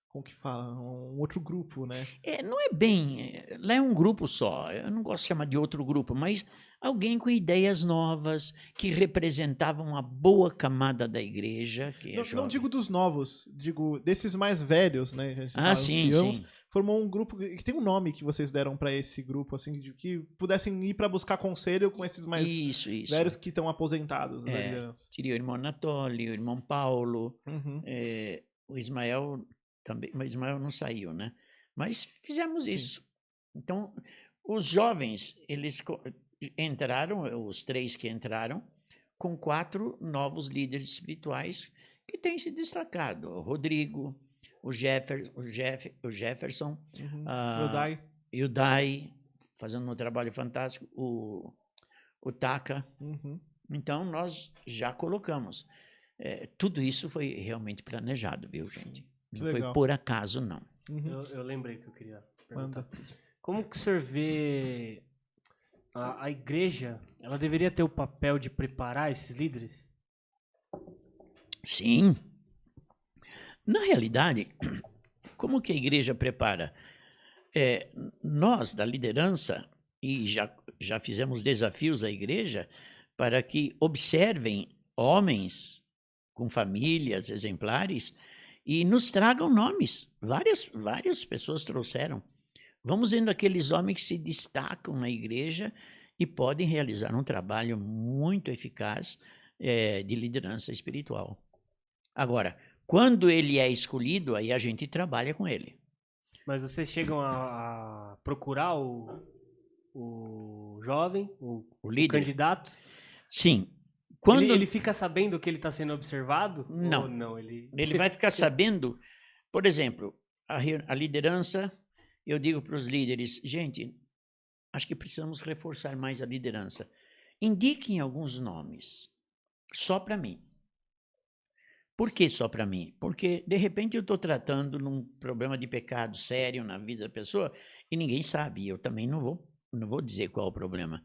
S1: Como que fala? Um outro grupo, né?
S3: Não é bem... Lá é um grupo só. Eu não gosto de chamar de outro grupo, mas alguém com ideias novas, que representavam uma boa camada da igreja.
S1: Não digo dos novos, digo desses mais velhos, né?
S3: Sim.
S1: Formou um grupo que tem um nome que vocês deram para esse grupo, assim, de que pudessem ir para buscar conselho com esses mais velhos que estão aposentados da liderança.
S3: Seria o irmão Anatólio, o irmão Paulo, o Ismael também, mas Ismael não saiu, né? Mas fizemos isso. Então, os jovens, eles entraram, os 3 que entraram, com 4 novos líderes espirituais que têm se destacado. O Rodrigo, o Jefferson, e o Dai, fazendo um trabalho fantástico, o Taka. Então, nós já colocamos. Tudo isso foi realmente planejado, viu, gente? Não foi por acaso, não.
S2: Eu lembrei que eu queria perguntar. Como que o senhor vê a igreja, ela deveria ter o papel de preparar esses líderes?
S3: Sim. Na realidade, como que a igreja prepara? Nós, da liderança, e já fizemos desafios à igreja para que observem homens com famílias exemplares e nos tragam nomes. Várias pessoas trouxeram. Vamos vendo aqueles homens que se destacam na igreja e podem realizar um trabalho muito eficaz de liderança espiritual. Agora, quando ele é escolhido, aí a gente trabalha com ele.
S2: Mas vocês chegam a procurar o jovem, o líder, o candidato?
S3: Sim.
S2: Quando ele fica sabendo que ele está sendo observado?
S3: Não.
S2: Ou não,
S3: ele vai ficar sabendo, por exemplo, a liderança, eu digo para os líderes, gente, acho que precisamos reforçar mais a liderança. indiquem alguns nomes, só para mim. Por que só para mim? Porque, de repente, eu estou tratando num problema de pecado sério na vida da pessoa e ninguém sabe. Eu também não vou dizer qual é o problema.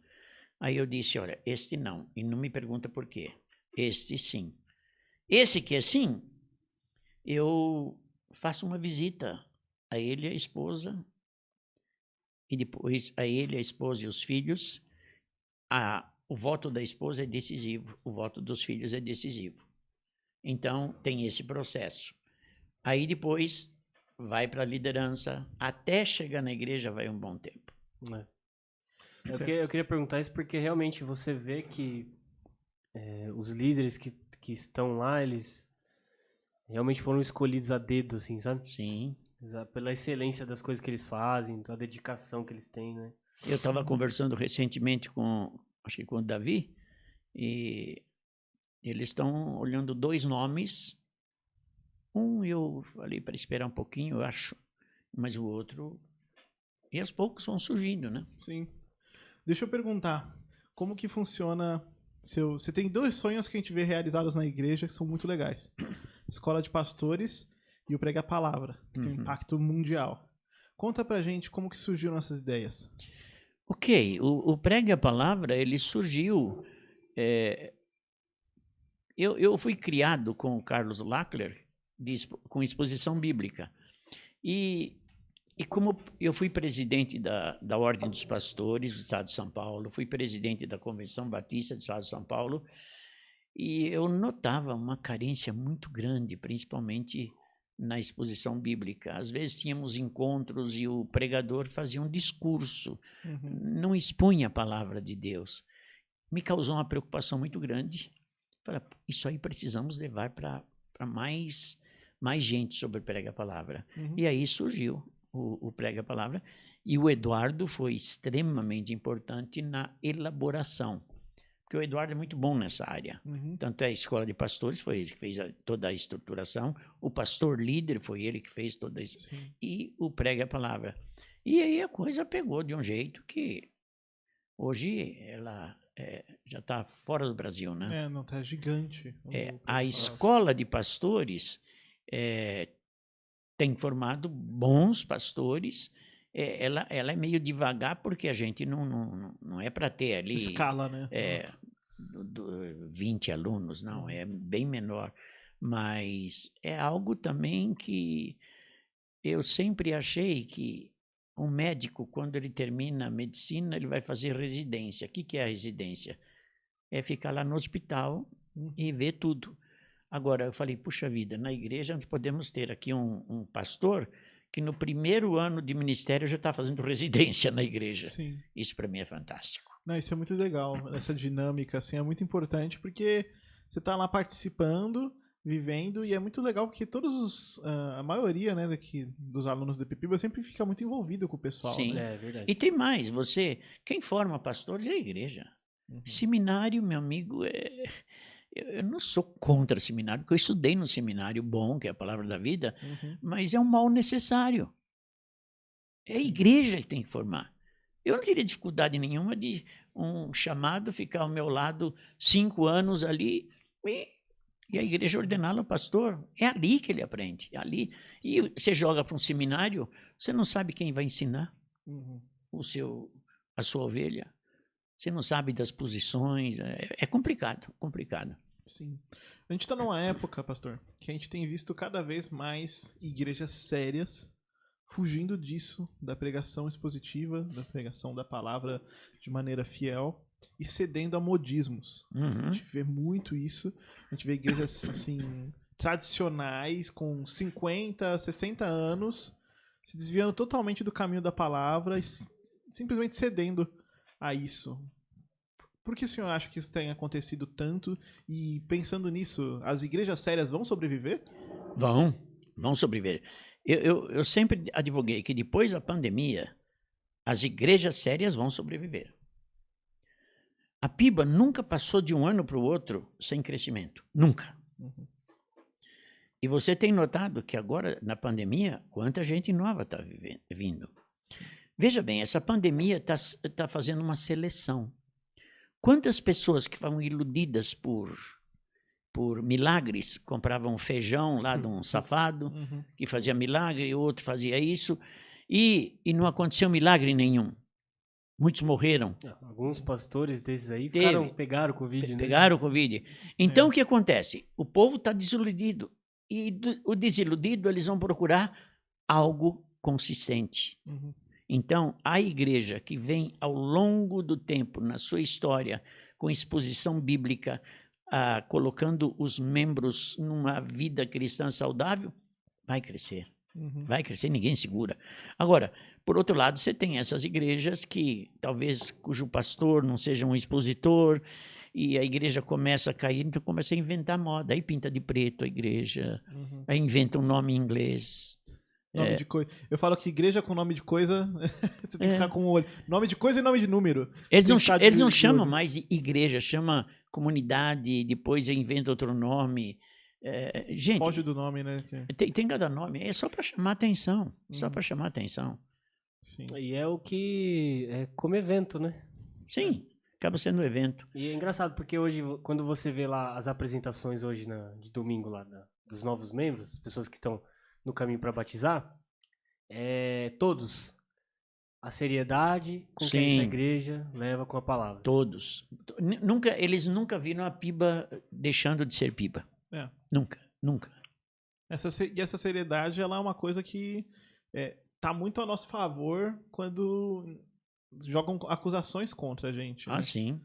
S3: Aí eu disse, olha, este não. E não me pergunta por quê. Este sim. Esse que é sim, eu faço uma visita a ele e a esposa, e depois a ele, a esposa e os filhos. O voto da esposa é decisivo, o voto dos filhos é decisivo. Então, tem esse processo. Aí depois vai para a liderança, até chegar na igreja vai um bom tempo.
S2: Eu queria perguntar isso porque realmente você vê que os líderes que estão lá, eles realmente foram escolhidos a dedo, assim, sabe?
S3: Sim.
S2: Pela excelência das coisas que eles fazem, a dedicação que eles têm, né?
S3: Eu estava conversando recentemente acho que com o Davi, e eles estão olhando 2 nomes. Um eu falei para esperar um pouquinho, eu acho, mas o outro... E aos poucos vão surgindo, né?
S1: Sim. Deixa eu perguntar, como que funciona... Você tem 2 sonhos que a gente vê realizados na igreja que são muito legais. Escola de Pastores e o Prega a Palavra, que tem um impacto mundial. Conta pra gente como que surgiram essas ideias.
S3: Ok, o Prega a Palavra, ele surgiu... Eu fui criado com o Carlos Lackler, com exposição bíblica. E como eu fui presidente da Ordem dos Pastores do Estado de São Paulo, fui presidente da Convenção Batista do Estado de São Paulo, e eu notava uma carência muito grande, principalmente na exposição bíblica. Às vezes tínhamos encontros e o pregador fazia um discurso, não expunha a palavra de Deus. Me causou uma preocupação muito grande. Falei, isso aí precisamos levar para mais gente sobre o Prega a Palavra. E aí surgiu o Prega a Palavra, e o Eduardo foi extremamente importante na elaboração, porque o Eduardo é muito bom nessa área. Tanto é a Escola de Pastores, foi ele que fez toda a estruturação, o pastor líder foi ele que fez toda isso, e o Prega a Palavra. E aí a coisa pegou de um jeito que hoje ela já está fora do Brasil, né?
S1: Não, tá gigante.
S3: A Escola de Pastores tem formado bons pastores. Ela é meio devagar porque a gente não é para ter ali...
S1: Escala, né?
S3: 20 alunos, não, é bem menor. Mas é algo também que eu sempre achei que um médico, quando ele termina a medicina, ele vai fazer residência. O que é a residência? É ficar lá no hospital e ver tudo. Agora, eu falei, puxa vida, na igreja nós podemos ter aqui um pastor que no primeiro ano de ministério já está fazendo residência na igreja.
S1: Sim.
S3: Isso para mim é fantástico.
S1: Não, isso é muito legal, essa dinâmica, assim, é muito importante, porque você está lá participando, vivendo, e é muito legal porque a maioria, né, dos alunos do Pipiba sempre fica muito envolvido com o pessoal.
S3: Sim,
S1: né?
S3: é verdade. E tem mais, quem forma pastores é a igreja. Seminário, meu amigo, eu não sou contra seminário, porque eu estudei no seminário bom, que é a Palavra da Vida, mas é um mal necessário. É a igreja que tem que formar. Eu não teria dificuldade nenhuma de um chamado ficar ao meu lado 5 anos ali e a igreja ordená-lo ao pastor. É ali que ele aprende. É ali. E você joga para um seminário, você não sabe quem vai ensinar a sua ovelha. Você não sabe das posições. É complicado, complicado.
S1: Sim. A gente está numa época, pastor, que a gente tem visto cada vez mais igrejas sérias fugindo disso, da pregação expositiva, da pregação da palavra de maneira fiel e cedendo a modismos. A gente vê muito isso. A gente vê igrejas assim, tradicionais, com 50, 60 anos, se desviando totalmente do caminho da palavra e simplesmente cedendo a isso. Por que o senhor acha que isso tem acontecido tanto? E pensando nisso, as igrejas sérias vão sobreviver?
S3: Vão sobreviver. Eu sempre advoguei que depois da pandemia, as igrejas sérias vão sobreviver. A PIBA nunca passou de um ano para o outro sem crescimento. Nunca. E você tem notado que agora, na pandemia, quanta gente nova está vindo. Veja bem, essa pandemia está fazendo uma seleção. Quantas pessoas que foram iludidas por milagres, compravam feijão lá de um safado que fazia milagre, outro fazia isso, e não aconteceu milagre nenhum. Muitos morreram.
S2: Alguns pastores desses aí pegaram o Covid, né?
S3: Pegaram o Covid. Então, o que acontece? O povo está desiludido. E o desiludido, eles vão procurar algo consistente. Então, a igreja que vem ao longo do tempo, na sua história, com exposição bíblica, colocando os membros numa vida cristã saudável, vai crescer. Vai crescer, ninguém segura. Agora, por outro lado, você tem essas igrejas que talvez cujo pastor não seja um expositor e a igreja começa a cair, então começa a inventar moda. Aí pinta de preto a igreja, aí inventa um nome em inglês.
S1: Nome de coisa. Eu falo que igreja com nome de coisa, você tem que ficar com o olho. Nome de coisa e nome de número.
S3: Eles não chamam mais de igreja, chama comunidade, depois inventa outro nome. Gente,
S1: foge do nome, né?
S3: Tem cada nome, é só para chamar atenção, só para chamar atenção.
S2: Sim. E é o que é como evento, né?
S3: Sim, acaba sendo um evento.
S2: E é engraçado porque hoje, quando você vê lá as apresentações hoje de domingo lá dos novos membros, as pessoas que estão no caminho para batizar, todos a seriedade com que essa igreja leva com a palavra.
S3: Todos. Eles nunca viram a piba deixando de ser piba. Nunca.
S1: E essa seriedade, ela é uma coisa que tá muito a nosso favor quando jogam acusações contra a gente. Né?
S3: Sim.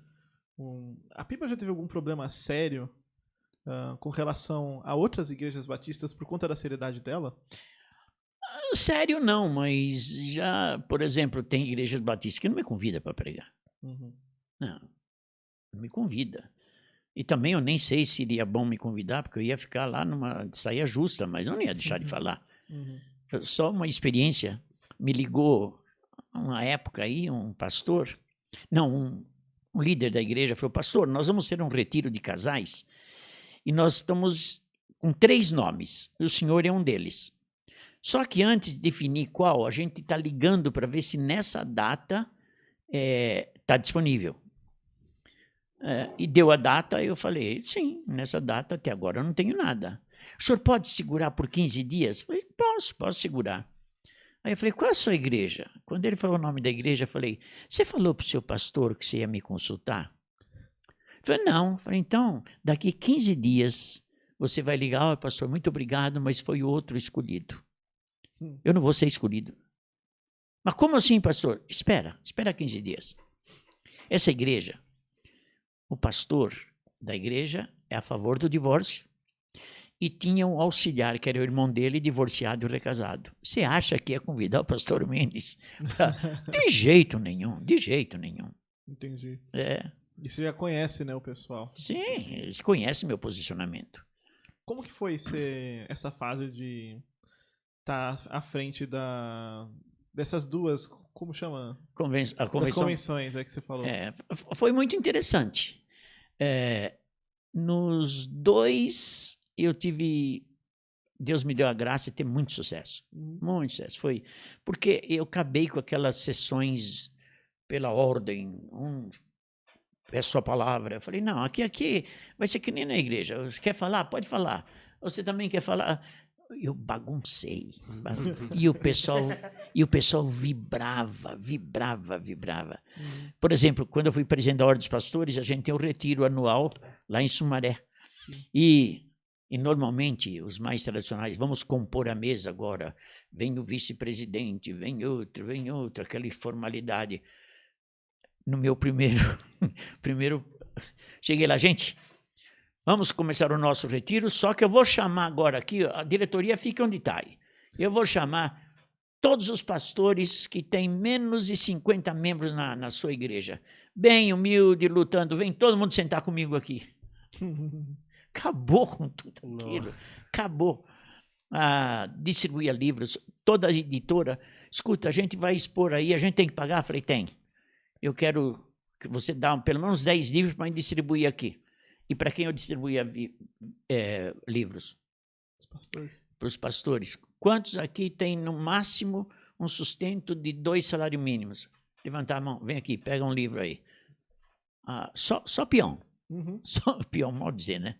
S1: A piba já teve algum problema sério com relação a outras igrejas batistas por conta da seriedade dela?
S3: Sério não, mas já, por exemplo, tem igrejas batistas que não me convidam para pregar. Não me convida. E também eu nem sei se iria bom me convidar, porque eu ia ficar lá numa saia justa, mas eu não ia deixar de falar. Só uma experiência, me ligou uma época aí, um pastor, não, um líder da igreja, falou: pastor, nós vamos ter um retiro de casais, e nós estamos com 3 nomes, e o senhor é um deles. Só que antes de definir qual, a gente está ligando para ver se nessa data está disponível. E deu a data, eu falei: sim, nessa data até agora eu não tenho nada. O senhor pode segurar por 15 dias? Eu falei: posso segurar. Aí eu falei: qual é a sua igreja? Quando ele falou o nome da igreja, eu falei: você falou para o seu pastor que você ia me consultar? Eu falei: não. Eu falei: então, daqui 15 dias você vai ligar: pastor, muito obrigado, mas foi outro escolhido. Eu não vou ser escolhido. Mas como assim, pastor? Espera 15 dias. Essa igreja, o pastor da igreja é a favor do divórcio e tinha um auxiliar, que era o irmão dele, divorciado e recasado. Você acha que ia convidar o pastor Mendes? De jeito nenhum.
S1: Entendi. E você já conhece, né, o pessoal?
S3: Sim, eles conhecem meu posicionamento.
S1: Como que foi essa fase de estar à frente dessas duas, como chama?
S3: As
S1: convenções que você falou.
S3: Foi muito interessante. Nos 2, Deus me deu a graça de ter muito sucesso. Muito sucesso. Foi porque eu acabei com aquelas sessões pela ordem. Peço a palavra. Eu falei: não, aqui vai ser que nem na igreja. Você quer falar? Pode falar. Você também quer falar? Eu baguncei. E o pessoal vibrava. Por exemplo, quando eu fui presidente da Ordem dos Pastores, a gente tem um retiro anual lá em Sumaré. E normalmente, os mais tradicionais, vamos compor a mesa agora. Vem o vice-presidente, vem outro, aquela formalidade. No meu primeiro cheguei lá: gente, vamos começar o nosso retiro, só que eu vou chamar agora aqui, a diretoria fica onde está aí. Eu vou chamar todos os pastores que têm menos de 50 membros na sua igreja. Bem humilde, lutando, vem todo mundo sentar comigo aqui. Acabou com tudo aquilo. Acabou. Distribuía livros, toda a editora. Escuta, a gente vai expor aí, a gente tem que pagar? Eu falei: tem. Eu quero que você dê pelo menos 10 livros para distribuir aqui. E para quem eu distribuía livros? Para os pastores. Quantos aqui tem, no máximo, um sustento de 2 salários mínimos? Levantar a mão. Vem aqui, pega um livro aí. só peão.
S1: Uhum.
S3: Só peão, mal dizer, né?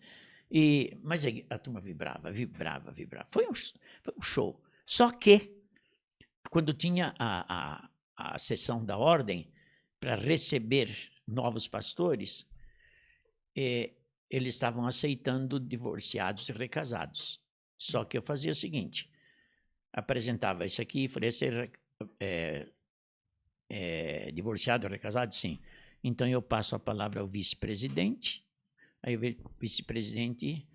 S3: Mas a turma vibrava. Foi um show. Só que, quando tinha a sessão da ordem para receber novos pastores, eles estavam aceitando divorciados e recasados. Só que eu fazia o seguinte, apresentava isso aqui, falei, você divorciado ou recasado? Sim. Então eu passo a palavra ao vice-presidente, aí o vice-presidente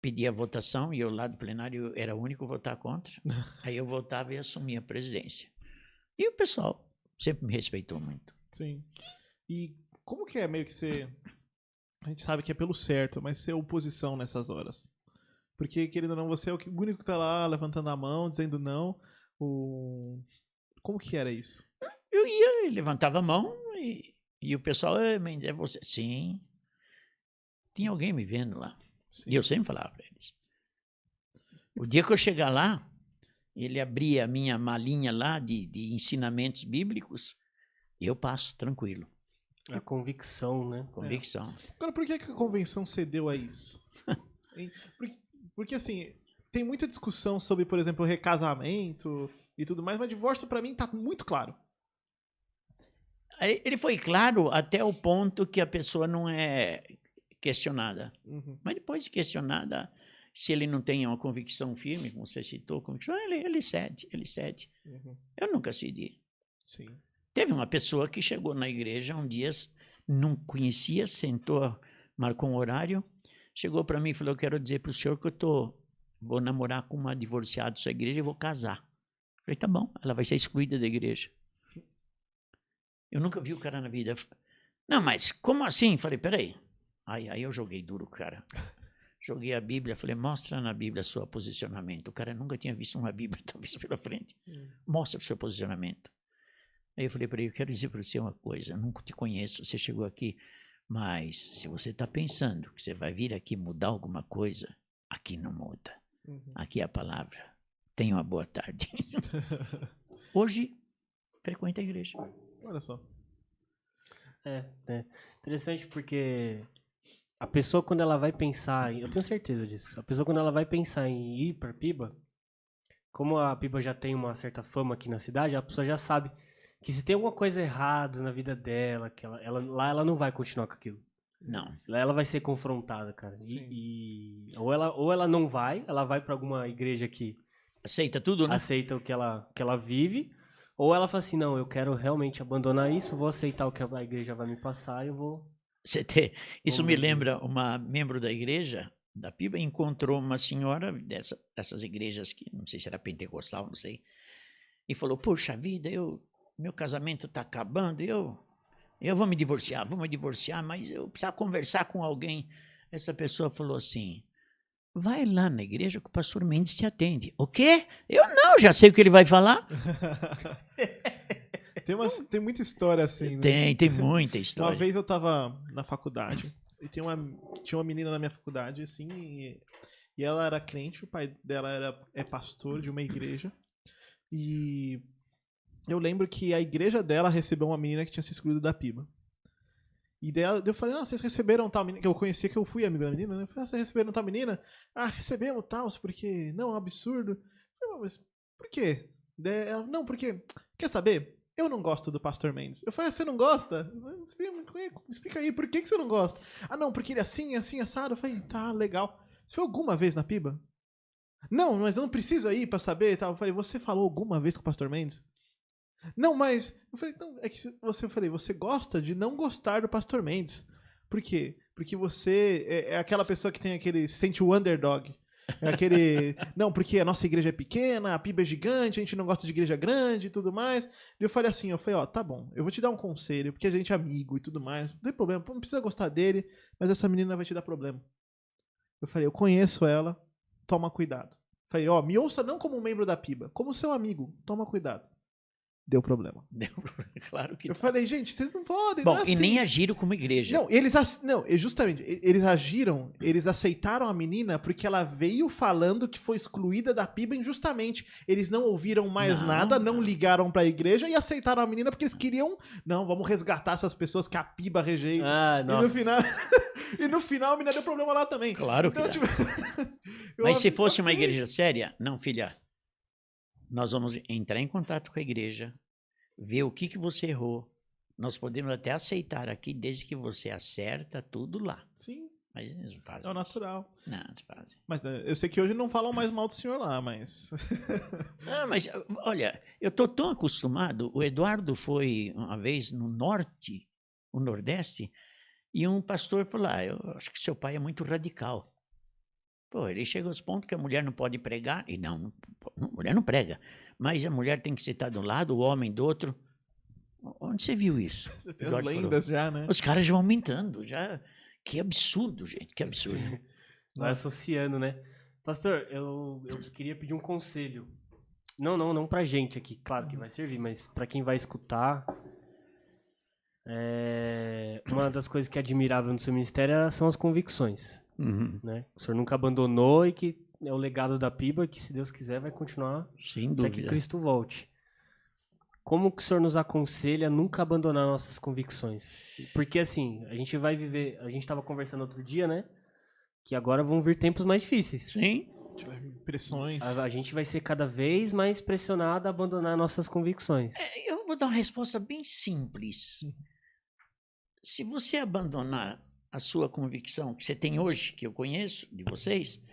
S3: pedia a votação e eu lá do plenário era o único a votar contra. Aí eu votava e assumia a presidência. E o pessoal sempre me respeitou muito.
S1: Sim. E como que é meio que ser... A gente sabe que é pelo certo, mas ser oposição nessas horas? Porque, querendo ou não, você é o único que tá lá levantando a mão, dizendo não. Como que era isso?
S3: Eu ia, levantava a mão e o pessoal, Mendes, é você? Sim. Tinha alguém me vendo lá.
S1: Sim.
S3: E eu sempre falava para eles. O dia que eu chegar lá, ele abria a minha malinha lá de ensinamentos bíblicos, e eu passo tranquilo.
S2: A convicção, né?
S3: Convicção.
S1: Agora, por que a convenção cedeu a isso? Porque, assim, tem muita discussão sobre, por exemplo, recasamento e tudo mais, mas divórcio, pra mim, tá muito claro.
S3: Ele foi claro até o ponto que a pessoa não é questionada.
S1: Uhum.
S3: Mas depois de questionada, se ele não tem uma convicção firme, como você citou, convicção, ele cede.
S1: Uhum.
S3: Eu nunca cedi.
S1: Sim.
S3: Teve uma pessoa que chegou na igreja um dia, não conhecia, sentou, marcou um horário, chegou para mim e falou, eu quero dizer para o senhor que eu vou namorar com uma divorciada da sua igreja e vou casar. Eu falei, tá bom, ela vai ser excluída da igreja. Eu nunca vi o cara na vida. Não, mas como assim? Falei, peraí. Aí eu joguei duro, cara. Joguei a Bíblia, falei, mostra na Bíblia o seu posicionamento. O cara nunca tinha visto uma Bíblia, talvez pela frente. Mostra o seu posicionamento. Aí eu falei para ele, eu quero dizer para você uma coisa, eu nunca te conheço, você chegou aqui, mas se você está pensando que você vai vir aqui mudar alguma coisa, aqui não muda.
S1: Uhum.
S3: Aqui é a palavra. Tenha uma boa tarde. Hoje, frequenta a igreja.
S1: Olha só.
S2: É interessante porque a pessoa quando ela vai pensar, eu tenho certeza disso, a pessoa quando ela vai pensar em ir para Piba, como a Piba já tem uma certa fama aqui na cidade, a pessoa já sabe que se tem alguma coisa errada na vida dela, que lá ela não vai continuar com aquilo.
S3: Não.
S2: Lá ela vai ser confrontada, cara. Ou ela não vai, ela vai para alguma igreja que
S3: aceita tudo, né?
S2: Aceita o que ela vive, ou ela fala assim, não, eu quero realmente abandonar isso, vou aceitar o que a igreja vai me passar e eu vou...
S3: Isso me lembra, uma membro da igreja, da Piba, encontrou uma senhora dessas igrejas que, não sei se era pentecostal, não sei, e falou, poxa vida, meu casamento está acabando, eu vou me divorciar, mas eu preciso conversar com alguém. Essa pessoa falou assim, vai lá na igreja que o pastor Mendes te atende. O quê? Eu não, já sei o que ele vai falar.
S1: Tem muita história assim, né?
S3: Tem muita história.
S1: Uma vez eu tava na faculdade e tinha uma menina na minha faculdade, assim, e ela era crente, o pai dela é pastor de uma igreja. E eu lembro que a igreja dela recebeu uma menina que tinha se excluído da Piba. E daí eu falei, não, vocês receberam tal menina, que eu conhecia, que eu fui amigo da menina, né? Eu falei, vocês receberam tal menina? Ah, recebemos tal, porque, não, é um absurdo. Eu falei, mas por quê? Daí ela, não, porque, quer saber? Eu não gosto do pastor Mendes. Eu falei, você não gosta? Me explica aí, por que você não gosta? Ah, não, porque ele é assim, assado. Eu falei, tá, legal. Você foi alguma vez na Piba? Não, mas eu não preciso ir pra saber e tal. Eu falei, você falou alguma vez com o pastor Mendes? Não, mas... Eu falei, não, é que você gosta de não gostar do pastor Mendes. Por quê? Porque você é aquela pessoa que tem aquele... Sente o underdog. É aquele... Não, porque a nossa igreja é pequena, a Piba é gigante, a gente não gosta de igreja grande e tudo mais. E eu falei assim, ó, tá bom, eu vou te dar um conselho, porque a gente é amigo e tudo mais. Não tem problema, não precisa gostar dele, mas essa menina vai te dar problema. Eu falei, eu conheço ela, toma cuidado. Eu falei, me ouça não como um membro da Piba, como seu amigo, toma cuidado. deu problema.
S3: Claro que
S1: Eu
S3: não.
S1: falei, gente, vocês não podem.
S3: Bom,
S1: não é
S3: e
S1: assim.
S3: nem agiram como igreja.
S1: Não, justamente, eles agiram, eles aceitaram a menina porque ela veio falando que foi excluída da PIBA injustamente. Eles não ouviram mais
S3: Não,
S1: nada, não
S3: não.
S1: ligaram pra igreja e aceitaram a menina porque eles queriam, não, vamos resgatar essas pessoas que a PIBA rejeita.
S2: Ah,
S1: E
S2: nossa.
S1: no final, e no final a menina deu problema lá também.
S3: Claro que
S1: Então,
S3: dá.
S1: tipo, eu
S3: Mas se fosse uma
S1: ok.
S3: igreja séria, não, filha, nós vamos entrar em contato com a igreja, ver o que você errou. Nós podemos até aceitar aqui, desde que você acerta tudo lá.
S1: Sim,
S3: Mas eles não fazem
S1: é o
S3: isso.
S1: natural.
S3: Não, eles fazem.
S1: Mas eu sei que hoje não falam mais mal do senhor lá, mas...
S3: Ah, mas, olha, eu estou tão acostumado. O Eduardo foi uma vez no norte, o nordeste, e um pastor falou, eu acho que seu pai é muito radical. Pô, ele chega aos pontos que a mulher não pode pregar, e não, a mulher não prega, mas a mulher tem que sentar de um lado, o homem do outro. Onde você viu isso?
S1: Você tem as
S3: Eduardo falou.
S1: lendas já, né?
S3: Os caras já vão aumentando, já. Que absurdo, gente, que absurdo.
S2: Vai associando, né? Pastor, eu queria pedir um conselho. Não pra gente aqui, claro que vai servir, mas pra quem vai escutar. Uma das coisas que é admirável no seu ministério são as convicções, né? O senhor nunca abandonou e que é o legado da PIBA que, se Deus quiser, vai continuar
S3: Sem
S2: até que
S3: dúvida.
S2: Cristo volte. Como que o senhor nos aconselha a nunca abandonar nossas convicções? Porque assim, a gente vai viver... A gente estava conversando outro dia, né? Que agora vão vir tempos mais difíceis.
S3: Sim.
S1: Pressões.
S2: A gente vai ser cada vez mais pressionado a abandonar nossas convicções.
S3: Eu vou dar uma resposta bem simples. Se você abandonar a sua convicção que você tem hoje, que eu conheço de vocês,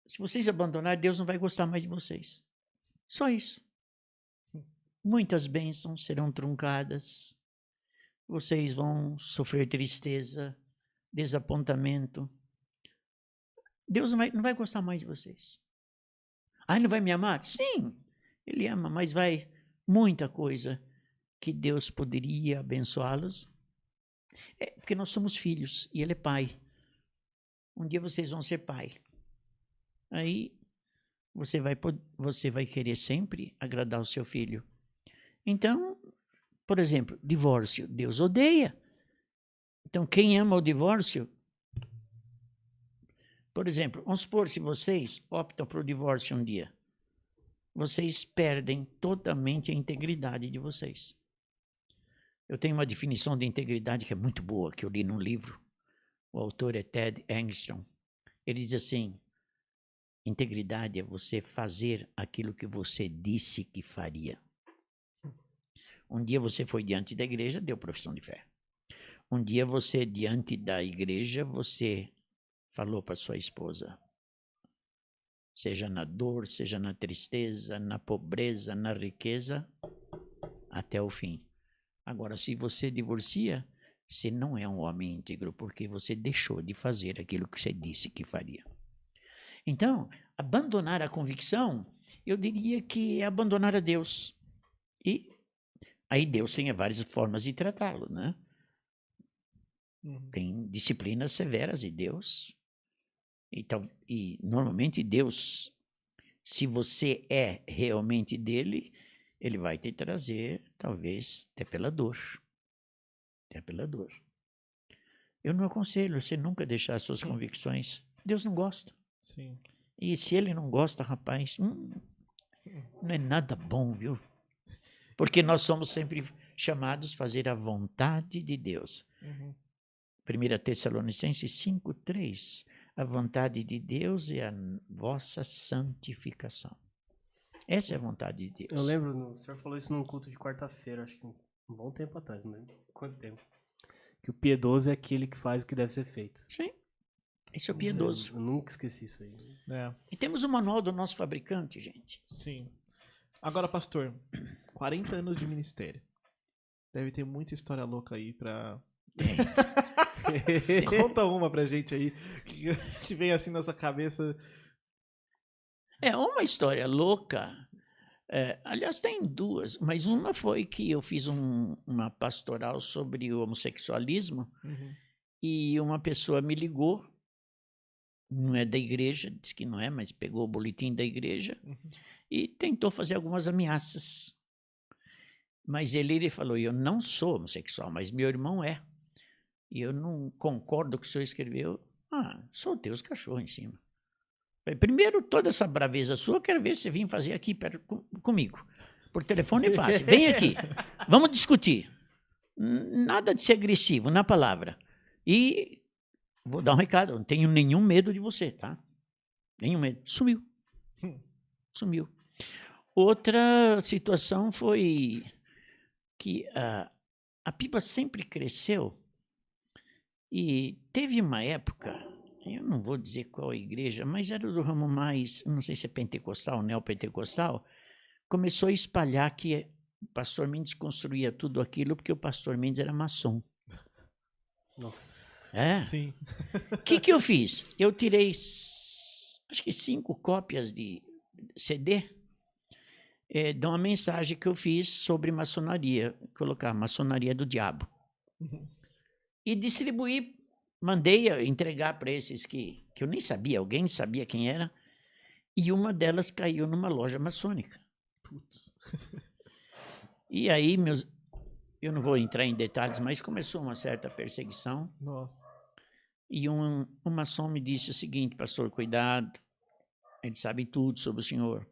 S3: se vocês abandonarem, Deus não vai gostar mais de vocês. Só isso. Muitas bênçãos serão truncadas. Vocês vão sofrer tristeza, desapontamento. Deus não vai gostar mais de vocês. Ah, ele não vai me amar? Sim, ele ama, mas vai muita coisa que Deus poderia abençoá-los. Porque nós somos filhos e ele é pai. Um dia vocês vão ser pai. Aí você vai querer sempre agradar o seu filho. Então, por exemplo, divórcio, Deus odeia. Então, quem ama o divórcio... Por exemplo, vamos supor, se vocês optam por divórcio um dia, vocês perdem totalmente a integridade de vocês. Eu tenho uma definição de integridade que é muito boa, que eu li num livro. O autor é Ted Engstrom. Ele diz assim, integridade é você fazer aquilo que você disse que faria. Um dia você foi diante da igreja, deu profissão de fé. Um dia você, diante da igreja, você falou para sua esposa, seja na dor, seja na tristeza, na pobreza, na riqueza, até o fim. Agora, se você divorcia, você não é um homem íntegro, porque você deixou de fazer aquilo que você disse que faria. Então, abandonar a convicção, eu diria que é abandonar a Deus. E aí Deus tem várias formas de tratá-lo, né? Tem disciplinas severas de Deus. E normalmente Deus, se você é realmente dele, ele vai te trazer, talvez, até pela dor. Até pela dor. Eu não aconselho você nunca deixar as suas convicções. Deus não gosta.
S1: Sim.
S3: E se ele não gosta, rapaz, não é nada bom, viu? Porque nós somos sempre chamados a fazer a vontade de Deus. 1 Tessalonicenses 5:3. A vontade de Deus é a vossa santificação. Essa é a vontade de Deus.
S2: Eu lembro, o senhor falou isso num culto de quarta-feira, acho que um bom tempo atrás, não lembro quanto tempo. Que o piedoso é aquele que faz o que deve ser feito.
S3: Sim, esse é o piedoso.
S2: Eu nunca esqueci isso aí.
S3: E temos o manual do nosso fabricante, gente.
S1: Sim. Agora, pastor, 40 anos de ministério. Deve ter muita história louca aí pra... Conta uma pra gente aí, que vem assim na sua cabeça.
S3: É uma história louca. Aliás, tem duas, mas uma foi que eu fiz uma pastoral sobre o homossexualismo e uma pessoa me ligou, não é da igreja, disse que não é, mas pegou o boletim da igreja e tentou fazer algumas ameaças Mas ele falou, eu não sou homossexual, mas meu irmão é. E eu não concordo com o que o senhor escreveu. Soltei os cachorros em cima. Falei, primeiro, toda essa braveza sua, eu quero ver se você vir fazer aqui perto comigo. Por telefone é fácil. Vem aqui. Vamos discutir. Nada de ser agressivo, na palavra. E vou dar um recado, eu não tenho nenhum medo de você, tá? Nenhum medo. Sumiu. Sumiu. Outra situação foi que a pipa sempre cresceu e teve uma época, eu não vou dizer qual igreja, mas era do ramo mais, não sei se é pentecostal, neopentecostal, começou a espalhar que o pastor Mendes construía tudo aquilo porque o pastor Mendes era maçom.
S2: Nossa.
S1: Sim.
S3: O que eu fiz? Eu tirei, acho que 5 cópias de CD de uma mensagem que eu fiz sobre maçonaria, colocar maçonaria do diabo. E distribuí, mandei entregar para esses que eu nem sabia, alguém sabia quem era, e uma delas caiu numa loja maçônica.
S1: Putz.
S3: E aí, eu não vou entrar em detalhes, mas começou uma certa perseguição.
S1: Nossa.
S3: E um maçom me disse o seguinte, pastor, cuidado, eles sabem tudo sobre o senhor.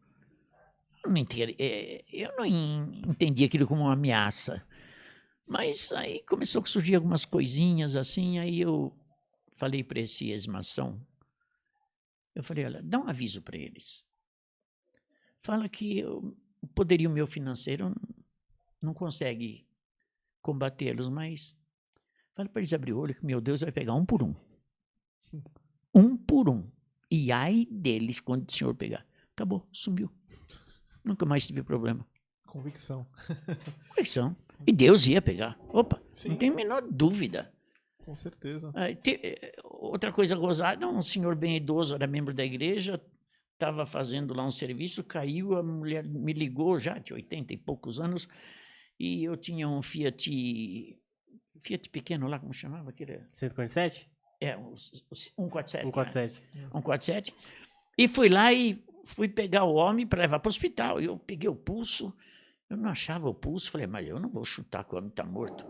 S3: Eu não entendi aquilo como uma ameaça. Mas aí começou a surgir algumas coisinhas assim, aí eu falei para esse ex-maçom, eu falei, olha, dá um aviso para eles. Fala que o poderio meu financeiro não consegue combatê-los, mas fala para eles abrir o olho que, meu Deus, vai pegar um por um. Um por um. E ai deles quando o senhor pegar. Acabou, sumiu. Nunca mais tive problema.
S1: Convicção.
S3: Convicção. E Deus ia pegar. Opa,
S1: Sim.
S3: não tem a menor dúvida.
S1: Com certeza.
S3: Outra coisa gozada, um senhor bem idoso, era membro da igreja, estava fazendo lá um serviço, caiu, a mulher me ligou já, de 80 e poucos anos, e eu tinha um Fiat pequeno lá, como chamava aquele?
S2: 147?
S3: 147.
S2: 147.
S3: 147. E fui lá e fui pegar o homem para levar para o hospital. Eu peguei o pulso, eu não achava o pulso, falei, mas eu não vou chutar que o homem está morto.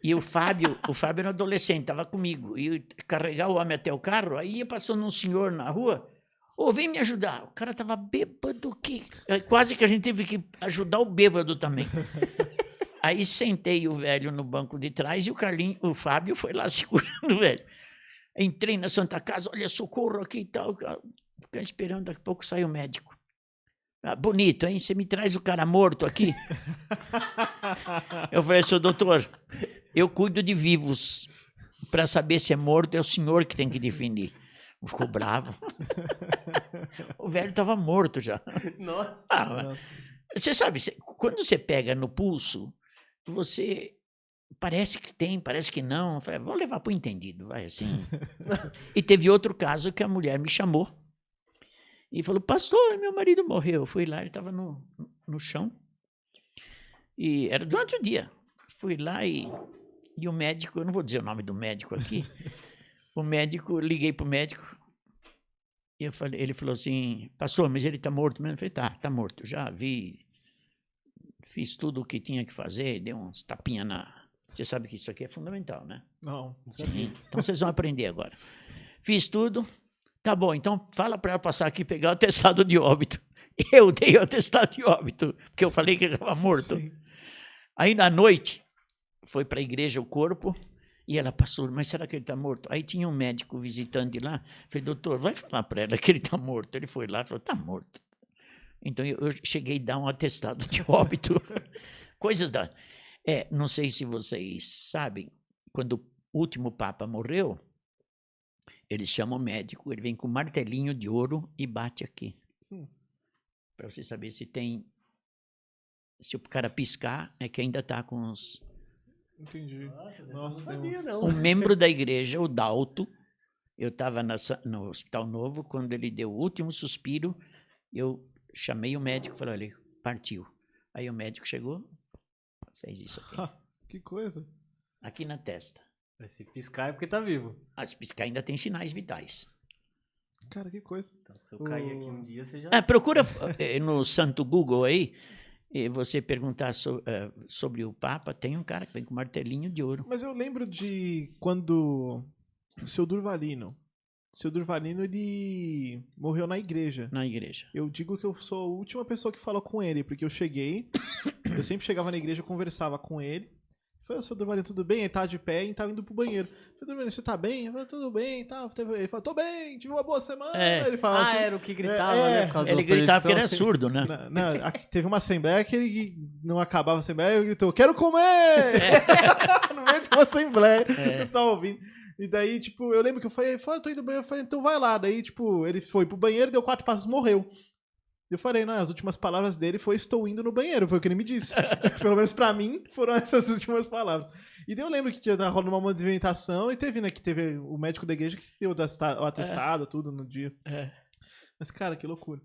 S3: E o Fábio era um adolescente, estava comigo. E carregar o homem até o carro, aí ia passando um senhor na rua, vem me ajudar. O cara estava bêbado, quase que a gente teve que ajudar o bêbado também. Aí sentei o velho no banco de trás e o Fábio foi lá segurando o velho. Entrei na Santa Casa, olha, socorro aqui e tal. Fiquei esperando, daqui a pouco sai o médico. Bonito, hein? Você me traz o cara morto aqui? Eu falei, seu doutor, eu cuido de vivos. Para saber se é morto, é o senhor que tem que definir. Ficou bravo. O velho estava morto já.
S2: Nossa.
S3: Você sabe, quando você pega no pulso, você parece que tem, parece que não. Falei, vamos levar para o entendido, vai assim. E teve outro caso que a mulher me chamou e falou, pastor, meu marido morreu. Eu fui lá, ele estava no chão. E era durante o dia. Fui lá e o médico, eu não vou dizer o nome do médico aqui, liguei para o médico, e ele falou assim, pastor, mas ele está morto mesmo? Eu falei, tá morto, já vi, fiz tudo o que tinha que fazer, dei uns tapinhas Você sabe que isso aqui é fundamental, né?
S1: Não.
S3: Sim, então vocês vão aprender agora. Fiz tudo, tá bom, então fala para ela passar aqui e pegar o atestado de óbito. Eu dei o atestado de óbito, porque eu falei que ele estava morto.
S1: Sim.
S3: Aí na noite, foi para a igreja o corpo, e ela passou, mas será que ele está morto? Aí tinha um médico visitante lá, falei, doutor, vai falar para ela que ele está morto. Ele foi lá e falou, está morto. Então eu cheguei a dar um atestado de óbito. Coisas não sei se vocês sabem, quando o último Papa morreu, eles chamam o médico, ele vem com um martelinho de ouro e bate aqui. Para você saber se o cara piscar, é que ainda está com os...
S1: Entendi.
S2: Nossa, não sabia, não.
S3: Um membro da igreja, o Dalto, eu estava no Hospital Novo, quando ele deu o último suspiro, eu chamei o médico e falei, olha, partiu. Aí o médico chegou, fez isso aqui.
S1: Que coisa.
S3: Aqui na testa.
S2: Se piscar é porque tá vivo.
S3: Se piscar ainda tem sinais vitais.
S1: Cara, que coisa.
S2: Então, se eu cair aqui um dia, você já...
S3: Procura no santo Google aí, E você perguntar sobre o Papa, tem um cara que vem com martelinho de ouro.
S1: Mas eu lembro de quando o seu Durvalino, ele morreu na igreja.
S3: Na igreja.
S1: Eu digo que eu sou a última pessoa que falou com ele, porque eu sempre chegava na igreja, eu conversava com ele. Eu falei, seu Durvalino, tudo bem? Ele tava de pé e tava indo pro banheiro. Eu falei, Durvalino, você tá bem? Eu falei, tudo bem, tá. Ele falou, tô bem, tive uma boa semana. Ele falava assim,
S2: era o que gritava, né? por causa
S3: Ele
S2: da
S3: gritava porque
S2: projeção.
S3: ele é surdo, né?
S1: Teve uma assembleia que ele não acabava a assembleia e ele gritou, quero comer! No meio de uma assembleia, o pessoal ouvindo. E daí, tipo, eu lembro que eu falei, eu tô indo pro banheiro, eu falei, então vai lá. Daí, tipo, ele foi pro banheiro, deu 4 passos, morreu. Eu falei, não, as últimas palavras dele foi estou indo no banheiro, foi o que ele me disse. Pelo menos pra mim, foram essas últimas palavras. E daí eu lembro que tinha rolado uma movimentação e teve, né, que teve o médico da igreja que deu o atestado, tudo no dia. Mas, cara, que loucura.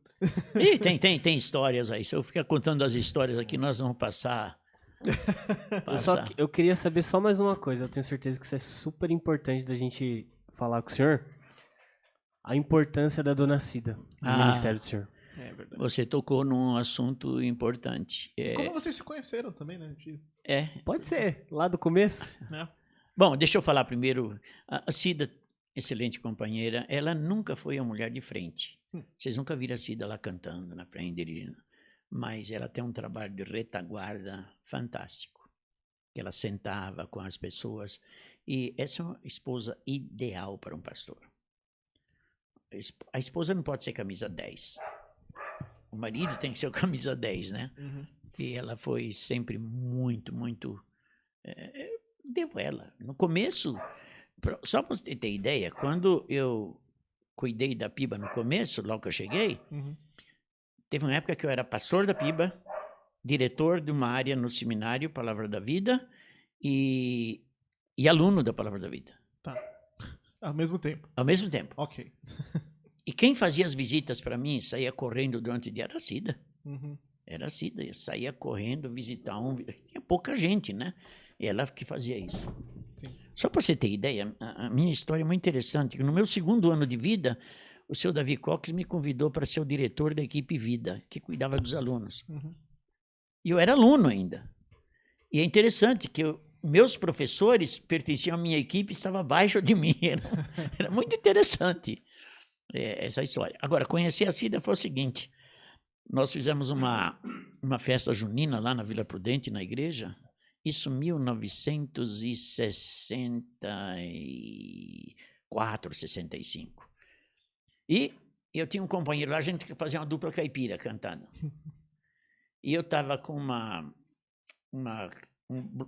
S3: E tem histórias aí. Se eu ficar contando as histórias aqui, nós vamos passar.
S2: Eu queria saber só mais uma coisa. Eu tenho certeza que isso é super importante da gente falar com o senhor. A importância da Dona Cida no ministério do senhor.
S1: É verdade.
S3: Você tocou num assunto importante.
S1: Como vocês se conheceram também, né?
S2: Pode ser, lá do começo.
S3: Bom, deixa eu falar primeiro. A Cida, excelente companheira, ela nunca foi uma mulher de frente. Vocês nunca viram a Cida lá cantando na frente, dirigindo. Mas ela tem um trabalho de retaguarda fantástico. Ela sentava com as pessoas. E essa é uma esposa ideal para um pastor. A esposa não pode ser camisa 10. O marido tem que ser o camisa 10, né? E ela foi sempre muito, muito... devo ela. No começo, só para você ter ideia, quando eu cuidei da PIBA no começo, logo que eu cheguei, teve uma época que eu era pastor da PIBA, diretor de uma área no seminário Palavra da Vida e aluno da Palavra da Vida.
S1: Tá. Ao mesmo tempo?
S3: Ao mesmo tempo.
S1: Ok.
S3: E quem fazia as visitas para mim, saía correndo durante o dia, era a Cida. Era a Cida, eu saía correndo visitar tinha pouca gente, né? E ela que fazia isso.
S1: Sim.
S3: Só para você ter ideia, a minha história é muito interessante. No meu segundo ano de vida, o seu Davi Cox me convidou para ser o diretor da equipe Vida, que cuidava dos alunos. E eu era aluno ainda. E é interessante que meus professores pertenciam à minha equipe, estavam abaixo de mim. Era muito interessante essa história. Agora, conhecer a Cida foi o seguinte. Nós fizemos uma festa junina lá na Vila Prudente, na igreja. Isso em 1964, 65. E eu tinha um companheiro lá, a gente fazia uma dupla caipira cantando. E eu estava com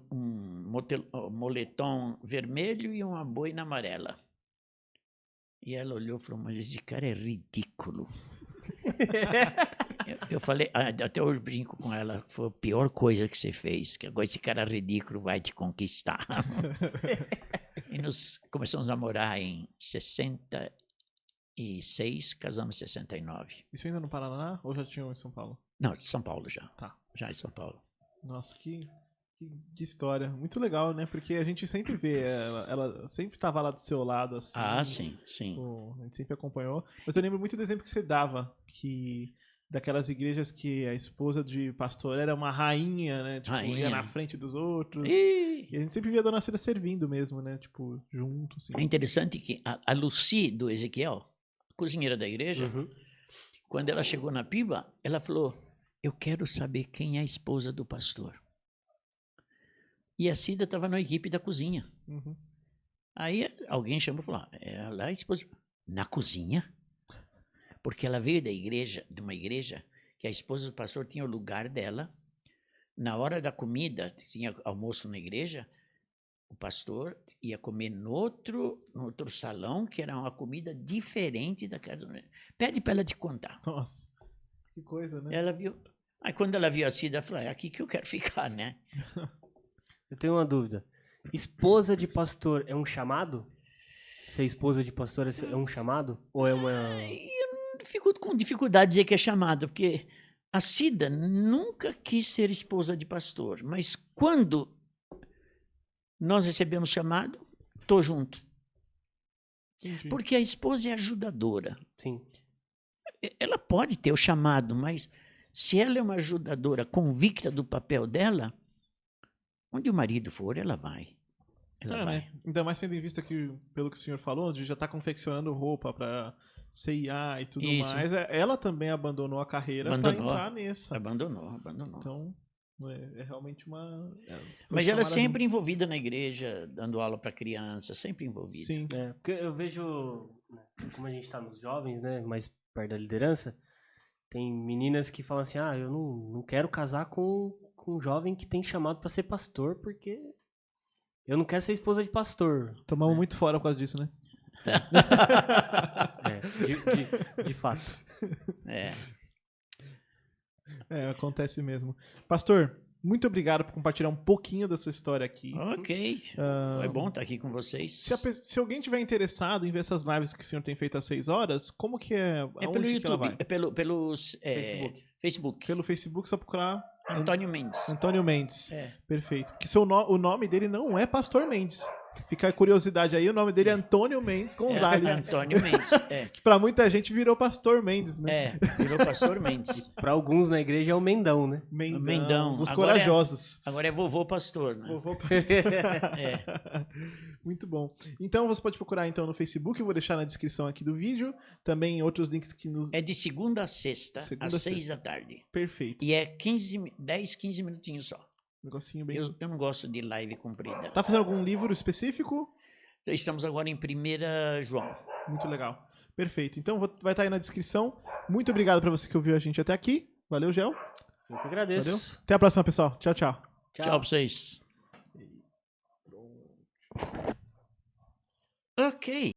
S3: um moletom vermelho e uma boina amarela. E ela olhou e falou, mas esse cara é ridículo. Eu falei, até eu brinco com ela, foi a pior coisa que você fez, que agora esse cara ridículo vai te conquistar. E nós começamos a namorar em 66, casamos em 69.
S1: Isso ainda no Paraná ou já tinham em São Paulo?
S3: Não, de São Paulo já.
S1: Tá.
S3: Já em São Paulo.
S1: Nossa, que história. Muito legal, né? Porque a gente sempre vê, ela sempre estava lá do seu lado, assim.
S3: Ah, sim, sim.
S1: A gente sempre acompanhou. Mas eu lembro muito do exemplo que você dava, daquelas igrejas que a esposa de pastor era uma rainha, né? Tipo,
S3: Rainha.
S1: ia na frente dos outros.
S3: E
S1: E a gente sempre via a Dona Cida servindo mesmo, né? Tipo, junto, assim.
S3: é interessante que a Lucy do Ezequiel, cozinheira da igreja, quando ela chegou na PIBA, ela falou, eu quero saber quem é a esposa do pastor. E a Cida estava na equipe da cozinha. Aí alguém chamou e falou, ela é a esposa. Na cozinha? Porque ela veio de uma igreja que a esposa do pastor tinha o lugar dela. Na hora da comida, tinha almoço na igreja, o pastor ia comer no outro salão, que era uma comida diferente da casa do... Pede para ela te contar.
S1: Nossa, que coisa, né?
S3: Ela viu... Aí quando ela viu a Cida, ela falou, é aqui que eu quero ficar, né?
S2: Eu tenho uma dúvida. Esposa de pastor é um chamado? Ser esposa de pastor é um chamado? Ou é uma...
S3: Eu fico com dificuldade de dizer que é chamado, porque a Cida nunca quis ser esposa de pastor, mas quando nós recebemos chamado, estou junto.
S1: Entendi.
S3: Porque a esposa é ajudadora.
S2: Sim.
S3: Ela pode ter o chamado, mas Se ela é uma ajudadora convicta do papel dela, onde o marido for, ela vai. Ela vai.
S1: Né? Ainda mais tendo em vista que, pelo que o senhor falou, de já estar confeccionando roupa para CIA e tudo
S3: Isso.
S1: mais, ela também abandonou a carreira para entrar nessa.
S3: Abandonou.
S1: Então, é realmente uma...
S3: Mas ela é sempre envolvida na igreja, dando aula para criança, sempre envolvida.
S1: Sim.
S2: Porque eu vejo, como a gente está nos jovens, né, mais perto da liderança, tem meninas que falam assim, eu não quero casar com um jovem que tem chamado para ser pastor, porque eu não quero ser esposa de pastor.
S1: Tomamos muito fora por causa disso, né?
S2: De fato.
S1: Acontece mesmo. Pastor, muito obrigado por compartilhar um pouquinho da sua história aqui.
S3: Ok. Foi bom estar aqui com vocês.
S1: Se alguém tiver interessado em ver essas lives que o senhor tem feito às 6 horas, como que é?
S3: É pelo YouTube, pelo Facebook.
S1: Pelo Facebook, só procurar
S3: Antônio Mendes.
S1: Antônio Mendes. Perfeito. Porque o nome dele não é Pastor Mendes. Fica a curiosidade aí, o nome dele é Antônio Mendes Gonzalez.
S3: Antônio Mendes,
S1: Que pra muita gente virou Pastor Mendes, né?
S3: Virou Pastor Mendes.
S2: Pra alguns na igreja é o Mendão, né?
S1: Mendão. Os corajosos.
S3: Agora é vovô pastor, né?
S1: Vovô pastor. Muito bom. Então você pode procurar então no Facebook, eu vou deixar na descrição aqui do vídeo, também outros links que nos...
S3: É de segunda a sexta, às 6 da tarde.
S1: Perfeito.
S3: E é 10, 15 minutinhos só.
S1: Negocinho bem...
S3: Eu não gosto de live comprida.
S1: Tá fazendo algum livro específico?
S3: Estamos agora em 1 João.
S1: Muito legal. Perfeito. Então vai estar aí na descrição. Muito obrigado pra você que ouviu a gente até aqui. Valeu, Gel.
S2: Eu que agradeço.
S1: Valeu. Até a próxima, pessoal. Tchau, tchau.
S3: Tchau pra vocês. Ok.